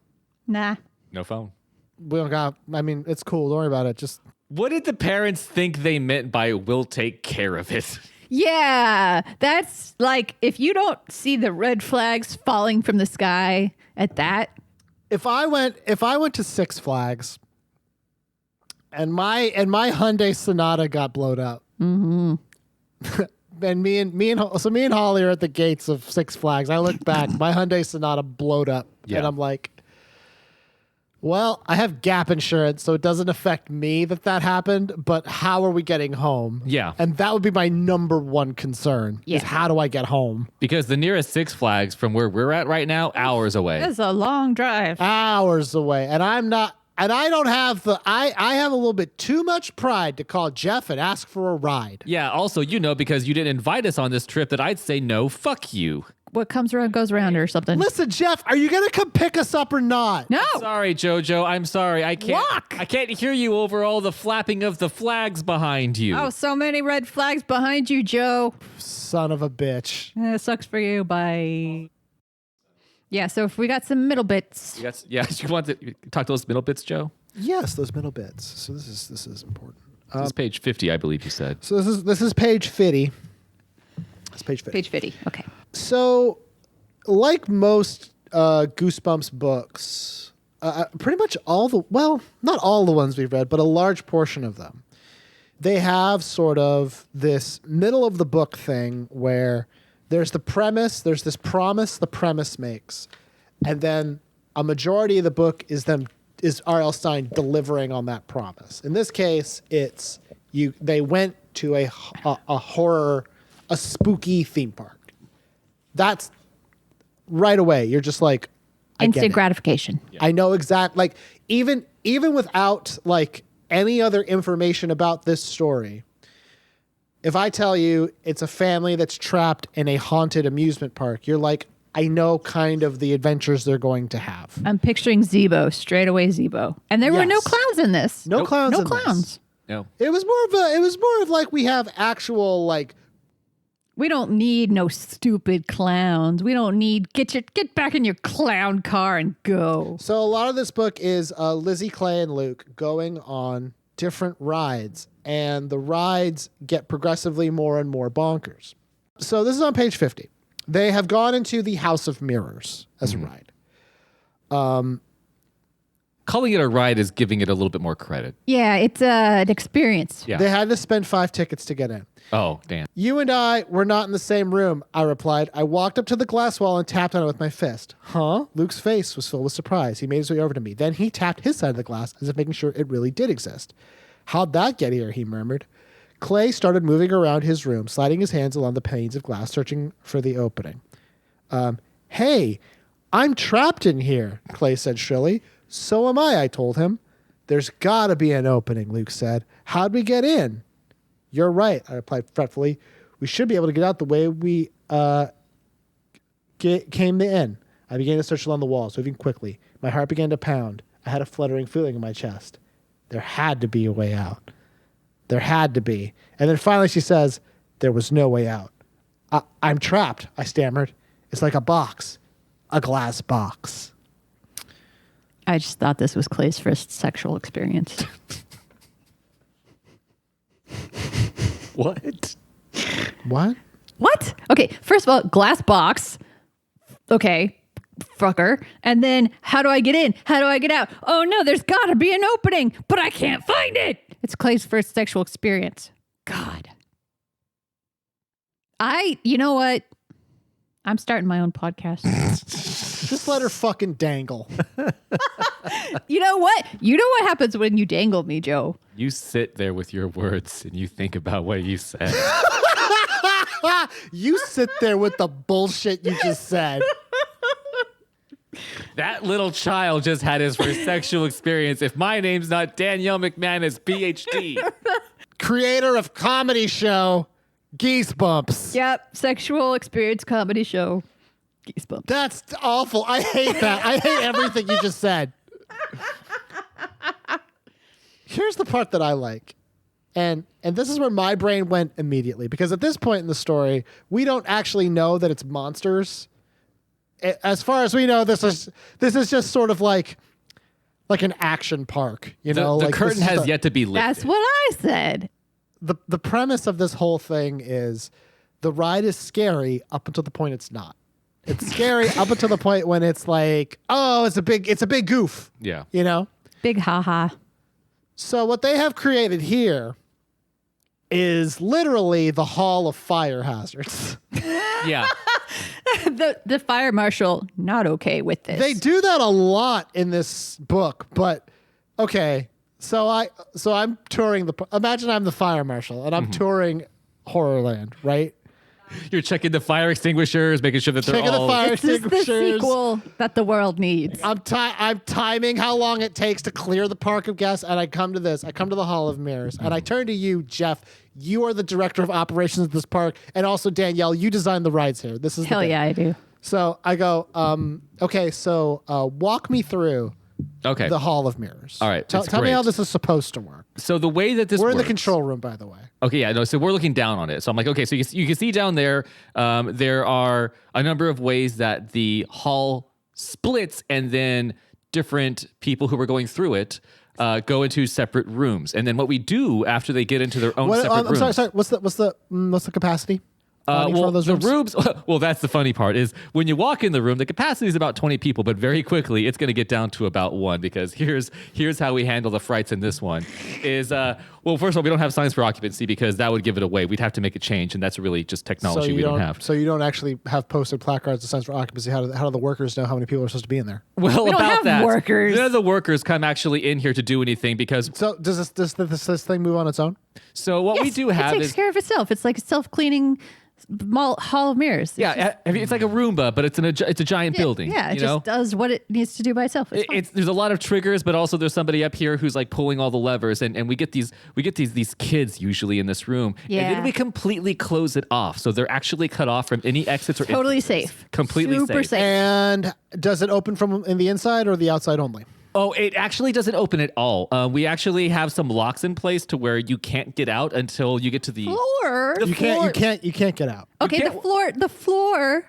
Nah. No phone. we don't got, I mean, it's cool. Don't worry about it. Just What did the parents think they meant by we'll take care of it? Yeah, that's like if you don't see the red flags falling from the sky at that. if I went to Six Flags and my Hyundai Sonata got blowed up. Mm-hmm. And me and Holly are at the gates of Six Flags. I look back, my Hyundai Sonata blowed up. Yeah. And I'm like, well, I have gap insurance, so it doesn't affect me that happened, but how are we getting home? Yeah. And that would be my number one concern, is Yeah. how do I get home? Because the nearest Six Flags from where we're at right now, hours away. That's a long drive. Hours away. And I don't have I have a little bit too much pride to call Jeff and ask for a ride. Yeah, also, because you didn't invite us on this trip, that I'd say no, fuck you. What comes around goes around or something. Listen, Jeff, are you going to come pick us up or not? No. Sorry, Jojo, I'm sorry. I can't. Walk. I can't hear you over all the flapping of the flags behind you. Oh, so many red flags behind you, Joe. Son of a bitch. Sucks for you. Bye. Yeah, so if we got some middle bits. You want to talk to those middle bits, Joe? Yes, those middle bits. So this is important. This is page 50, I believe you said. So this is page 50. It's page 50. Page 50. Okay. So, like most Goosebumps books, pretty much not all the ones we've read, but a large portion of them, they have sort of this middle of the book thing where there's the premise, there's this promise the premise makes, and then a majority of the book is R.L. Stine delivering on that promise. In this case, it's they went to a horror, a spooky theme park. That's right away. You're just like, I get Instant it. gratification. Yeah. I know exactly. Like even without like any other information about this story, if I tell you it's a family that's trapped in a haunted amusement park, you're like, I know kind of the adventures they're going to have. I'm picturing Zebo, straight away Zebo. And there were no Yes. clowns in this. No clowns. No in this. clowns. No. It was more of like we have actual like. We don't need no stupid clowns. We don't need get back in your clown car and go. So a lot of this book is Lizzie, Clay, and Luke going on different rides, and the rides get progressively more and more bonkers. So this is on page 50. They have gone into the House of Mirrors as a ride. Calling it a ride is giving it a little bit more credit. Yeah, it's an experience. Yeah. They had to spend 5 tickets to get in. Oh, damn. You and I were not in the same room, I replied. I walked up to the glass wall and tapped on it with my fist. Huh? Luke's face was filled with surprise. He made his way over to me. Then he tapped his side of the glass as if making sure it really did exist. How'd that get here? He murmured. Clay started moving around his room, sliding his hands along the panes of glass, searching for the opening. Hey, I'm trapped in here, Clay said shrilly. So am I told him. There's gotta be an opening, Luke said. How'd we get in? You're right, I replied fretfully. We should be able to get out the way we came in. I began to search along the walls, moving quickly. My heart began to pound. I had a fluttering feeling in my chest. There had to be a way out. There had to be. And then finally she says, there was no way out. I'm trapped, I stammered. It's like a box. A glass box. I just thought this was Clay's first sexual experience. What? What? What? Okay, first of all, glass box. Okay, fucker. And then how do I get in? How do I get out? Oh no, there's gotta be an opening, but I can't find it. It's Clay's first sexual experience. God. You know what? I'm starting my own podcast. Just let her fucking dangle. You know what? You know what happens when you dangle me, Joe? You sit there with your words and you think about what you said. You sit there with the bullshit you just said. That little child just had his first sexual experience. If my name's not Danielle McManus, PhD. Creator of comedy show Geesebumps. Yep, sexual experience comedy show. Geesebumps. That's awful. I hate that. I hate everything you just said. Here's the part that I like. And this is where my brain went immediately, because at this point in the story, we don't actually know that it's monsters. As far as we know, this is just sort of like an action park, you know. The like curtain has yet to be lifted. That's what I said. The premise of this whole thing is the ride is scary up until the point it's not. It's scary up until the point when it's like, oh, it's a big goof. Yeah. You know? Big haha. So what they have created here is literally the Hall of Fire Hazards. Yeah. The fire marshal not okay with this. They do that a lot in this book, but okay. So I'm touring imagine I'm the fire marshal and I'm touring Horrorland, right? You're checking the fire extinguishers, making sure that they're Checking all... the fire This is the extinguishers. sequel that the world needs. I'm timing how long it takes to clear the park of guests, and I come to the Hall of Mirrors, and I turn to you, Jeff. You are the director of operations of this park, and also Danielle, you designed the rides here. This is Hell yeah, I do. So I go, okay, so walk me through Okay. the Hall of Mirrors. All right, Tell it's me great. how this is supposed to work. So the way that this We're in the works- control room, by the way. Okay, yeah, no, so we're looking down on it. So I'm like, okay, so you can see down there, there are a number of ways that the hall splits, and then different people who are going through it go into separate rooms. And then what we do after they get into their own separate rooms... I'm sorry. What's the capacity? For Well, those the rooms? well, that's the funny part is when you walk in the room, the capacity is about 20 people, but very quickly it's going to get down to about 1, because here's how we handle the frights in this one is, well, first of all, we don't have signs for occupancy because that would give it away. We'd have to make a change, and that's really just technology we don't have. So you don't actually have posted placards that signs for occupancy. How do the workers know how many people are supposed to be in there? Well, We don't about have that, workers. none of the workers come actually in here to do anything because, So does this thing move on its own? so what we Yes, do have it takes is, care of itself. It's like a self-cleaning hall of mirrors. yeah, I mean, it's like a Roomba, but it's a giant building. Yeah, it you just know? does what it needs to do by itself. It's fine. There's a lot of triggers, but also there's somebody up here who's like pulling all the levers, and we get these kids usually in this room, and Yeah. then we completely close it off, so they're actually cut off from any exits or Totally entrances. safe. Completely Super safe. safe. And does it open from in the inside or the outside only? Oh, it actually doesn't open at all. We actually have some locks in place to where you can't get out until you get to the Floor. You can't get out. Okay, can't- the floor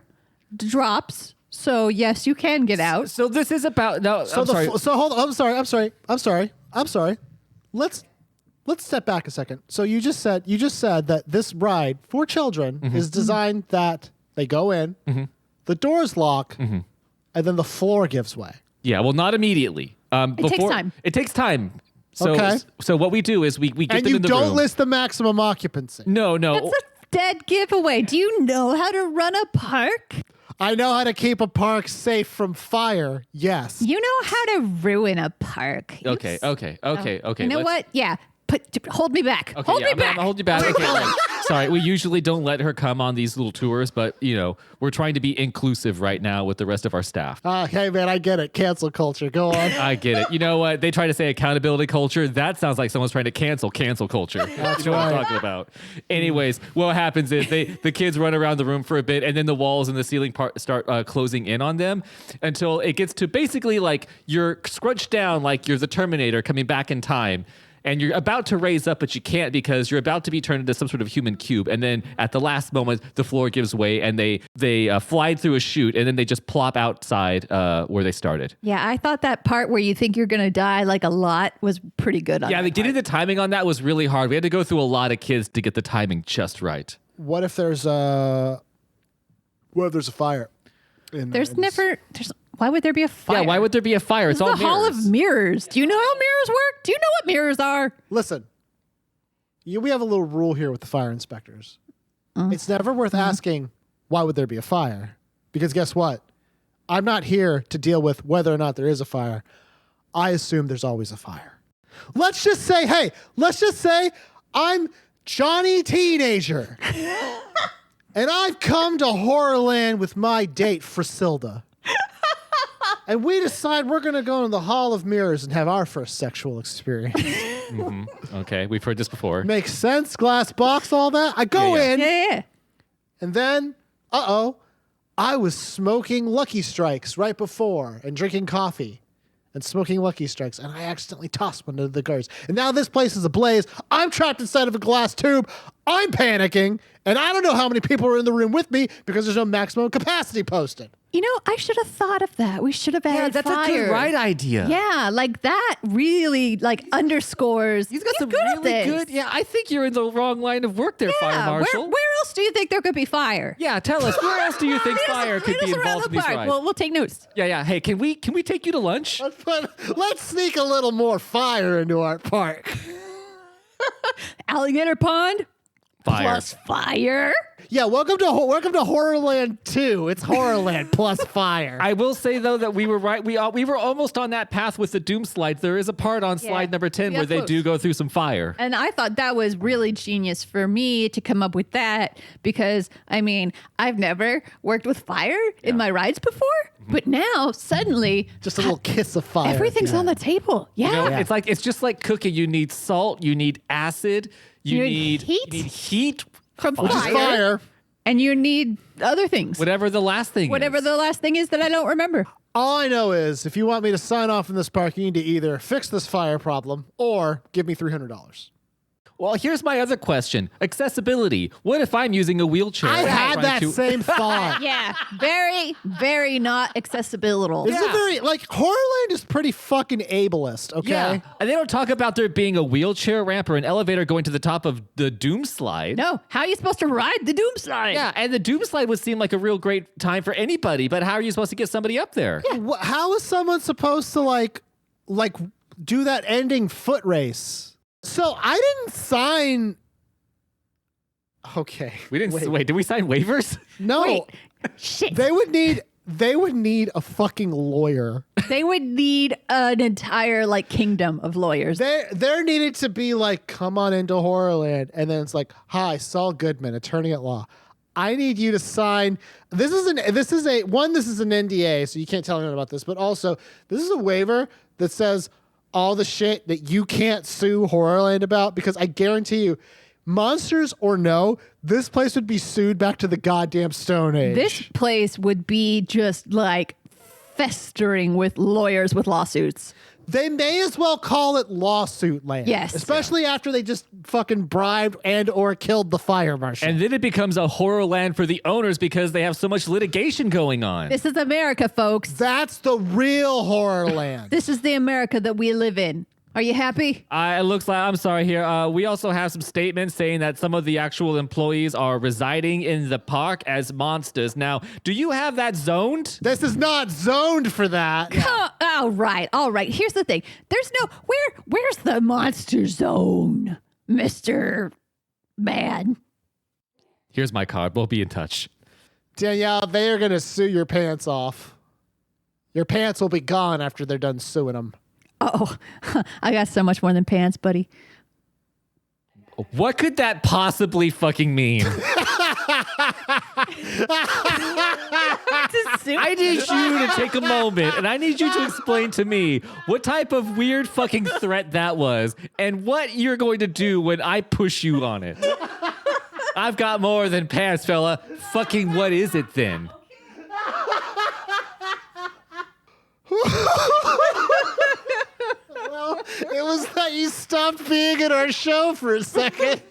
drops. So yes, you can get out. So this is about no. So I'm sorry. So hold on. I'm sorry. Let's step back a second. So you just said that this ride for children is designed that they go in, the doors lock, and then the floor gives way. Yeah, well, not immediately. takes time. It takes time. So, Okay. So what we do is we get And them you in the don't room. list the maximum occupancy. No. That's a dead giveaway. Do you know how to run a park? I know how to keep a park safe from fire. Yes. You know how to ruin a park. Okay. You know what? Yeah. Hold me back. Okay, Hold yeah, me I'm back. gonna hold you back. Okay, right. Sorry, we usually don't let her come on these little tours, but we're trying to be inclusive right now with the rest of our staff. Hey man, I get it. Cancel culture. Go on. I get it. You know what? They try to say accountability culture. That sounds like someone's trying to cancel culture. That's you know what I'm right. talking about. Anyways, what happens is the kids run around the room for a bit, and then the walls and the ceiling part start closing in on them until it gets to basically like you're scrunched down like you're the Terminator coming back in time. And you're about to raise up, but you can't because you're about to be turned into some sort of human cube. And then at the last moment, the floor gives way, and they fly through a chute, and then they just plop outside where they started. Yeah, I thought that part where you think you're going to die like a lot was pretty good on Yeah, that getting part. the timing on that was really hard. We had to go through a lot of kids to get the timing just right. What if there's a fire? Why would there be a fire? Yeah, why would there be a fire? It's This all is the Hall mirrors. of Mirrors. Do you know how mirrors work? Do you know what mirrors are? Listen, we have a little rule here with the fire inspectors. It's never worth asking, why would there be a fire? Because guess what? I'm not here to deal with whether or not there is a fire. I assume there's always a fire. Let's just say I'm Johnny Teenager. And I've come to Horrorland with my date, Frisilda. And we decide we're going to go in the Hall of Mirrors and have our first sexual experience. Okay, we've heard this before. Makes sense? Glass box, all that? I go in. Yeah. And then, I was smoking Lucky Strikes right before and drinking coffee and smoking Lucky Strikes, and I accidentally tossed one into the guards. And now this place is ablaze. I'm trapped inside of a glass tube. I'm panicking, and I don't know how many people are in the room with me because there's no maximum capacity posted. You know, I should have thought of that. We should have added that's fire. a good ride idea. Yeah, like that really underscores. He's got some good at really this. good. Yeah, I think you're in the wrong line of work there, Fire Yeah, Marshal. where else do you think there could be fire? Yeah, tell us. Where else do you think fire could Lead be us around involved the in these park. rides? We'll take notes. Yeah. Hey, can we take you to lunch? Let's sneak a little more fire into our park. Alligator Pond Fire. plus fire. Yeah, welcome to Horrorland 2. It's Horrorland plus fire. I will say though that we were right. We were almost on that path with the Doom slides. There is a part on slide number 10 We where got they close. do go through some fire. And I thought that was really genius for me to come up with that because, I mean, I've never worked with fire in my rides before, but now suddenly Just a little kiss of fire. everything's on the table. Yeah. You know, it's just like cooking. You need salt, you need acid, you need heat. you need heat, From Which is fire. And you need other things. whatever the last thing Whatever is. the last thing is that I don't remember. All I know is if you want me to sign off in this park, you need to either fix this fire problem or give me $300. Well, here's my other question. Accessibility. What if I'm using a wheelchair? I and had trying that to- same thought. Yeah. Very, very not accessible. It's a very, Horrorland is pretty fucking ableist, okay? Yeah. And they don't talk about there being a wheelchair ramp or an elevator going to the top of the Doom slide. No. How are you supposed to ride the Doom slide? Yeah, and the Doom slide would seem like a real great time for anybody, but how are you supposed to get somebody up there? How is someone supposed to, like do that ending foot race? So I didn't sign... Okay. We didn't wait. Did we sign waivers? No. Wait. Shit. They would need a fucking lawyer. They would need an entire kingdom of lawyers. There needed to be come on into Horrorland, and then it's like, hi, Saul Goodman, attorney at law. I need you to sign. This is an NDA, so you can't tell anyone about this, but also this is a waiver that says all the shit that you can't sue Horrorland about, because I guarantee you, monsters or no, this place would be sued back to the goddamn Stone Age. This place would be just festering with lawyers with lawsuits. They may as well call it lawsuit land. Yes. Especially after they just fucking bribed and or killed the fire marshal. And then it becomes a Horrorland for the owners because they have so much litigation going on. This is America, folks. That's the real Horrorland. This is the America that we live in. Are you happy? It looks like, I'm sorry here. We also have some statements saying that some of the actual employees are residing in the park as monsters. Now, do you have that zoned? This is not zoned for that. All right. Here's the thing. There's no where's the monster zone, Mr. Man? Here's my card. We'll be in touch. Danielle, they are going to sue your pants off. Your pants will be gone after they're done suing them. Oh, I got so much more than pants, buddy. What could that possibly fucking mean? I need you to take a moment and I need you to explain to me what type of weird fucking threat that was and what you're going to do when I push you on it. I've got more than pants, fella. Fucking what is it then? Well, it was that you stopped being in our show for a second.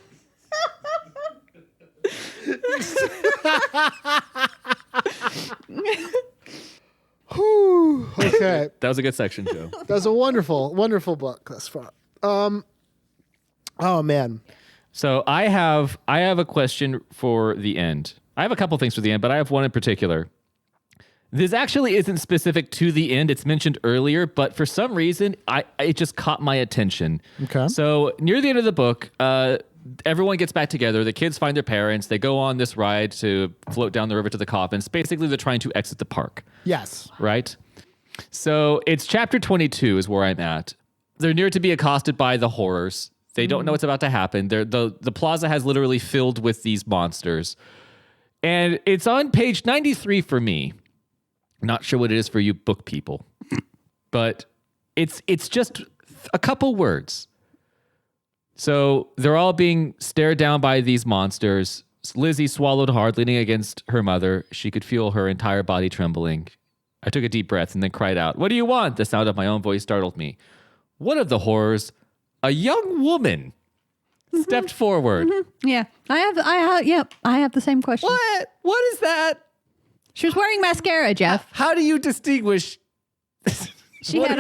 Whew. Okay. That was a good section, Joe. That was a wonderful, wonderful book thus far. Oh man. So I have a question for the end. I have a couple things for the end, but I have one in particular. This actually isn't specific to the end. It's mentioned earlier, but for some reason, it just caught my attention. Okay. So near the end of the book, everyone gets back together. The kids find their parents. They go on this ride to float down the river to the coffins. Basically, they're trying to exit the park. Yes. Right? So it's chapter 22 is where I'm at. They're near to be accosted by the horrors. They don't know what's about to happen. The plaza has literally filled with these monsters. And it's on page 93 for me. Not sure what it is for you book people. But it's just a couple words. So they're all being stared down by these monsters. Lizzie swallowed hard, leaning against her mother. She could feel her entire body trembling. I took a deep breath and then cried out, "What do you want?" The sound of my own voice startled me. One of the horrors, a young woman, stepped forward. Yeah, I have the same question. What? What is that? She was wearing mascara, Jeff. How do you distinguish? She had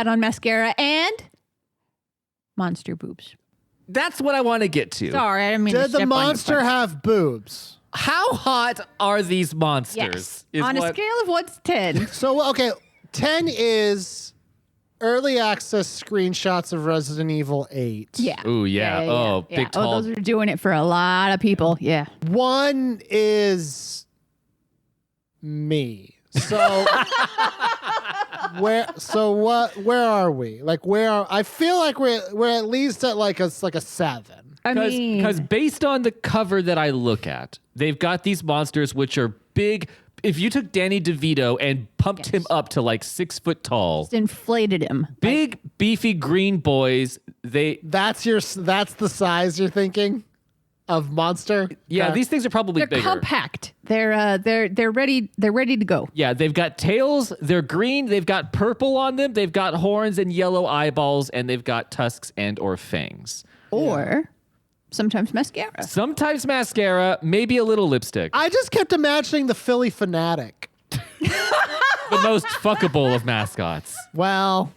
on mascara and monster boobs. That's what I want to get to. Sorry, I didn't mean to Did the step on your monster foot. have boobs? How hot are these monsters? Yes. On a scale of 1 to 10. So, okay, 10 is early access screenshots of Resident Evil 8. Yeah. Ooh, yeah. Oh, big, tall. Oh, those are doing it for a lot of people. Yeah. 1 is me. So where are we? Like I feel like we're at least at like a 7. I mean, Because based on the cover that I look at, they've got these monsters which are big. If you took Danny DeVito and pumped him up to like 6 foot tall, just inflated him. big, beefy green boys, That's the size you're thinking of monster? yeah, these things are probably They're bigger. compact. They're ready. They're ready to go. Yeah, they've got tails, they're green, they've got purple on them, they've got horns and yellow eyeballs, and they've got tusks and or fangs. Or sometimes mascara. Sometimes mascara, maybe a little lipstick. I just kept imagining the Philly Fanatic. The most fuckable of mascots. Well,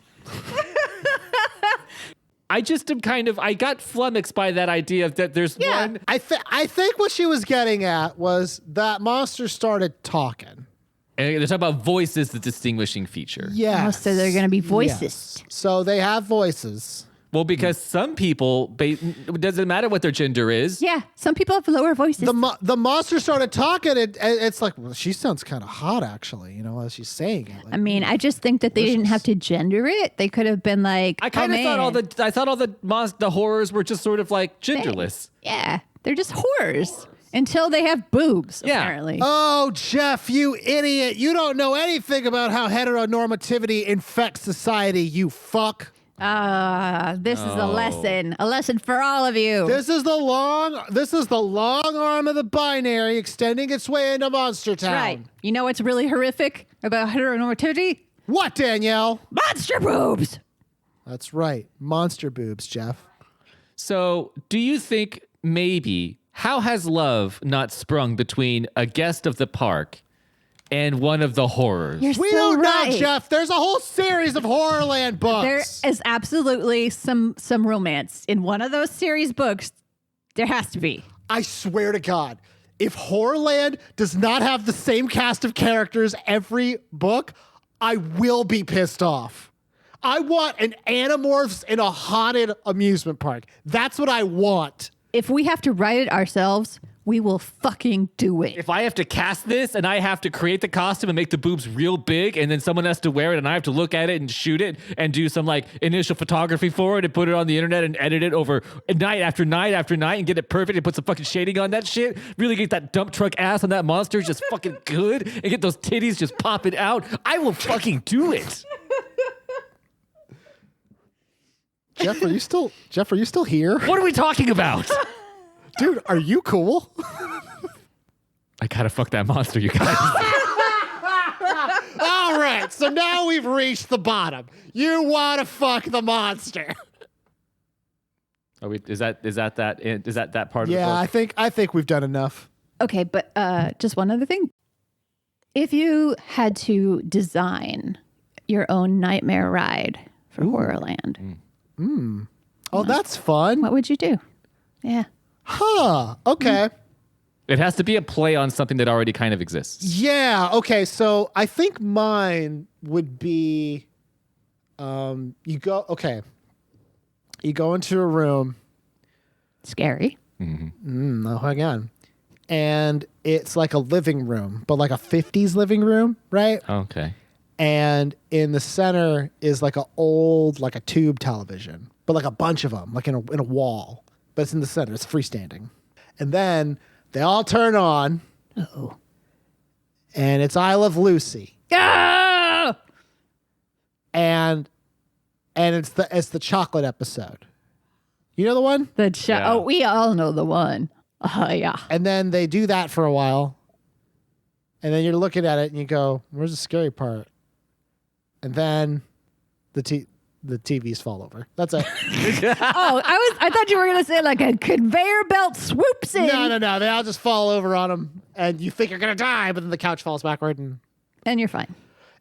I just am I got flummoxed by that idea that there's one. I think what she was getting at was that monster started talking. And they're talking about voice is the distinguishing feature. Yeah. So they're going to be voices. Yes. So they have voices. Well, because some people, it doesn't matter what their gender is. Yeah. Some people have lower voices. The monster started talking, and it's like, well, she sounds kind of hot, actually, as she's saying it. Like, I mean, I just think that they didn't have to gender it. They could have been like, I kind of thought all the horrors were just sort of like genderless. Yeah, they're just horrors until they have boobs, Yeah. apparently. Oh, Jeff, you idiot. You don't know anything about how heteronormativity infects society, you fuck. This is a lesson for all of you. This is the long arm of the binary extending its way into Monster Town. Right. You know what's really horrific about heteronormativity? What, Danielle? Monster boobs. That's right. Monster boobs, Jeff. So, do you think maybe how has love not sprung between a guest of the park and one of the horrors? You're We so don't right. know, Jeff. There's a whole series of Horrorland books. There is absolutely some romance in one of those series books. There has to be. I swear to God, if Horrorland does not have the same cast of characters every book, I will be pissed off. I want an Animorphs in a haunted amusement park. That's what I want. If we have to write it ourselves, we will fucking do it. If I have to cast this and I have to create the costume and make the boobs real big and then someone has to wear it and I have to look at it and shoot it and do some like initial photography for it and put it on the internet and edit it over night after night after night and get it perfect and put some fucking shading on that shit, really get that dump truck ass on that monster just fucking good and get those titties just popping out, I will fucking do it. Jeff, are you still here? What are we talking about? Dude, are you cool? I gotta fuck that monster, you guys. All right, so now we've reached the bottom. You want to fuck the monster. Is that that part of the Yeah, book? I think we've done enough. Okay, but just one other thing. If you had to design your own nightmare ride for Horrorland, Oh, that's fun. what would you do? Yeah. Huh. Okay. It has to be a play on something that already kind of exists. Yeah. Okay. So I think mine would be, you go into a room. Scary. No, again. And it's like a living room, but like a 50s living room, right? Okay. And in the center is like a tube television, but like a bunch of them, like in a wall. But it's in the center. It's freestanding. And then they all turn on. Uh-oh. And it's I Love Lucy. Oh! And it's the chocolate episode. You know the one? Yeah. Oh, we all know the one. Oh, yeah. And then they do that for a while. And then you're looking at it and you go, where's the scary part? And then the TVs fall over. That's it. I thought you were gonna say like a conveyor belt swoops in. No. They all just fall over on them, and you think you're gonna die, but then the couch falls backward, and you're fine.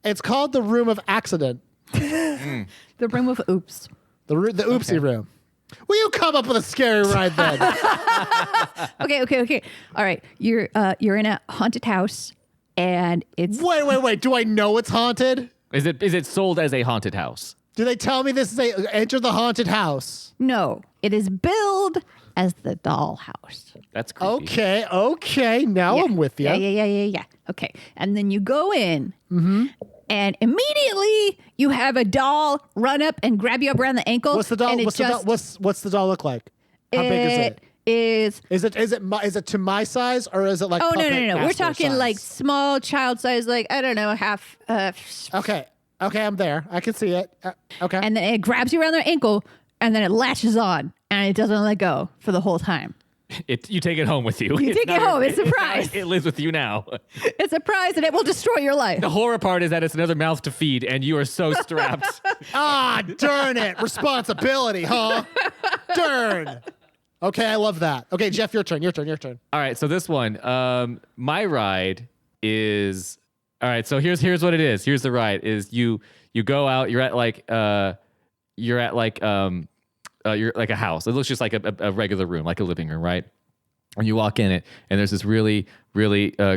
it's called the Room of Accident, The room of oops. the oopsie room. Will you come up with a scary ride then? Okay. All right, you're in a haunted house, and it's Wait. Do I know it's haunted? Is it sold as a haunted house? Do they tell me this is enter the haunted house? no, it is billed as the dollhouse. That's creepy. Okay. Now I'm with you. Yeah. Okay, and then you go in, and immediately you have a doll run up and grab you up around the ankle. What's the doll? and What's the doll look like? How big is it? Is it to my size, or is it like? Oh, no. puppet We're master talking size? like small child size, like, I don't know, half. Okay, I'm there. I can see it. Okay. And then it grabs you around the ankle, and then it latches on, and it doesn't let go for the whole time. You take it home with you. You take it home. It's a prize. It lives with you now. It's a prize, and it will destroy your life. The horror part is that it's another mouth to feed, and you are so strapped. Darn it. Responsibility, huh? Darn. Okay, I love that. Okay, Jeff, your turn. All right, so this one, my ride is all right. So here's what it is. Here's the ride: is you go out. You're at like a house. It looks just like a regular room, like a living room, right? And you walk in it, and there's this really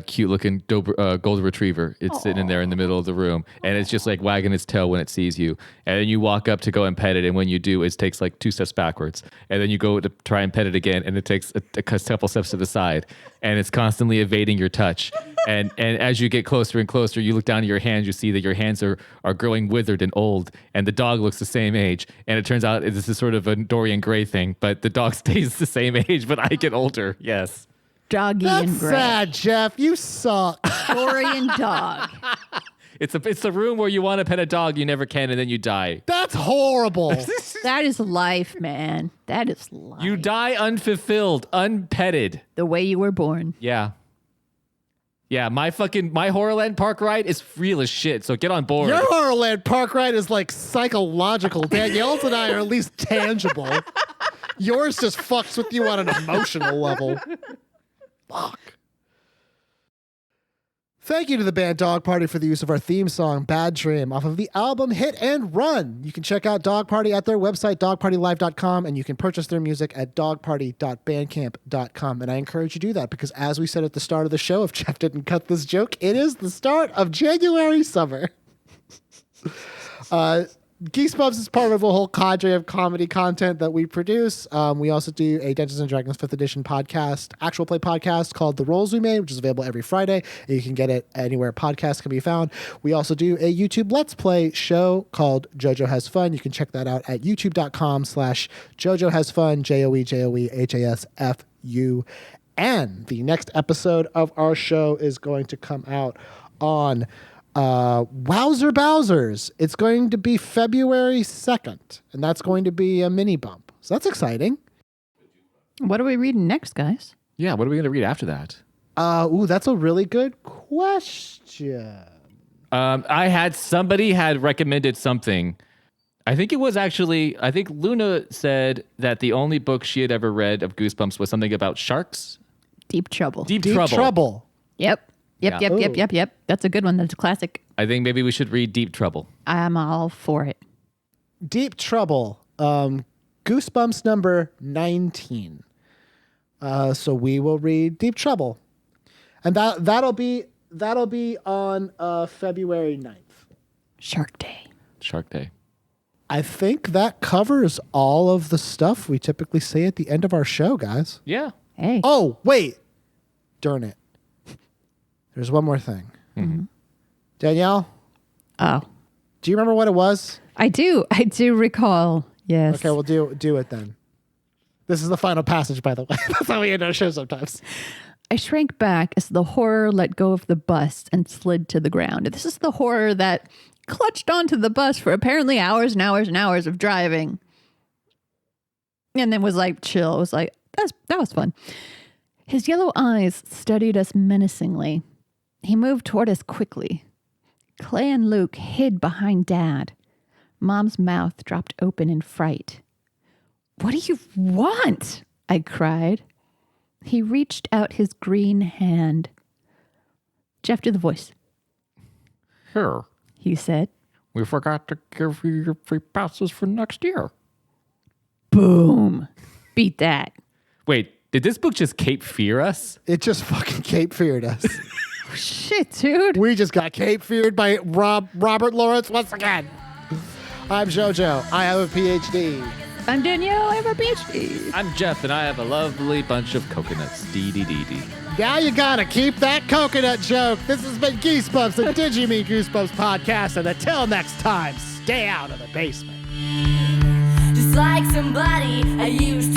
cute looking golden retriever. It's sitting in there in the middle of the room, and it's just like wagging its tail when it sees you. And then you walk up to go and pet it, and when you do, it takes like 2 steps backwards. And then you go to try and pet it again, and it takes a couple steps to the side, and it's constantly evading your touch. And as you get closer and closer, you look down at your hands, you see that your hands are growing withered and old, and the dog looks the same age. And it turns out this is sort of a Dorian Gray thing, but the dog stays the same age, but I get older. Yes. Doggy That's and gray. sad, Jeff. You suck. Dorian dog. It's the room where you want to pet a dog, you never can, and then you die. That's horrible. That is life, man. That is life. You die unfulfilled, unpetted. The way you were born. Yeah. Yeah, my Horrorland park ride is real as shit, so get on board. Your Horrorland park ride is like psychological. Danielle's and I are at least tangible. Yours just fucks with you on an emotional level. Fuck. Thank you to the band Dog Party for the use of our theme song, Bad Dream, off of the album Hit and Run. You can check out Dog Party at their website, dogpartylive.com, and you can purchase their music at dogparty.bandcamp.com. And I encourage you to do that because, as we said at the start of the show, if Jeff didn't cut this joke, it is the start of January summer. Geesebumps is part of a whole cadre of comedy content that we produce. We also do a Dungeons & Dragons 5th edition podcast, actual play podcast called The Rolls We Made, which is available every Friday. You can get it anywhere podcasts can be found. We also do a YouTube Let's Play show called JoJo Has Fun. You can check that out at youtube.com/JoJo Has Fun, JoJoHasFun. The next episode of our show is going to come out on Wowzer Bowsers. It's going to be February 2nd, and that's going to be a mini bump. So that's exciting. What are we reading next, guys? Yeah, what are we going to read after that? That's a really good question. Somebody had recommended something. I think Luna said that the only book she had ever read of Goosebumps was something about sharks. Deep Trouble. Deep Trouble. Yep. That's a good one. That's a classic. I think maybe we should read Deep Trouble. I'm all for it. Deep Trouble. Goosebumps number 19. So we will read Deep Trouble. And that'll be on February 9th. Shark Day. I think that covers all of the stuff we typically say at the end of our show, guys. Yeah. Hey. Oh, wait. Darn it. There's one more thing. Mm-hmm. Danielle, Oh. do you remember what it was? I do recall. Yes. Okay, we'll do it then. This is the final passage, by the way. That's how we end our show sometimes. I shrank back as the horror let go of the bus and slid to the ground. This is the horror that clutched onto the bus for apparently hours and hours and hours of driving. And then was like chill. It was like, that was fun. His yellow eyes studied us menacingly. He moved toward us quickly. Clay and Luke hid behind Dad. Mom's mouth dropped open in fright. "What do you want?" I cried. He reached out his green hand. "Jeff, do the voice," Here. he said. We forgot to give you your free passes for next year. Boom. Beat that. Wait, did this book just Cape Fear us? It just fucking Cape Feared us. Shit, dude. We just got Cape Feared by Robert Lawrence once again. I'm JoJo. I have a PhD. I'm Danielle. I have a PhD. I'm Jeff, and I have a lovely bunch of coconuts. Dee-dee-dee-dee. Now you gotta keep that coconut joke. This has been Geesebumps, the Did You Mean Goosebumps podcast, and until next time, stay out of the basement. Just like somebody I used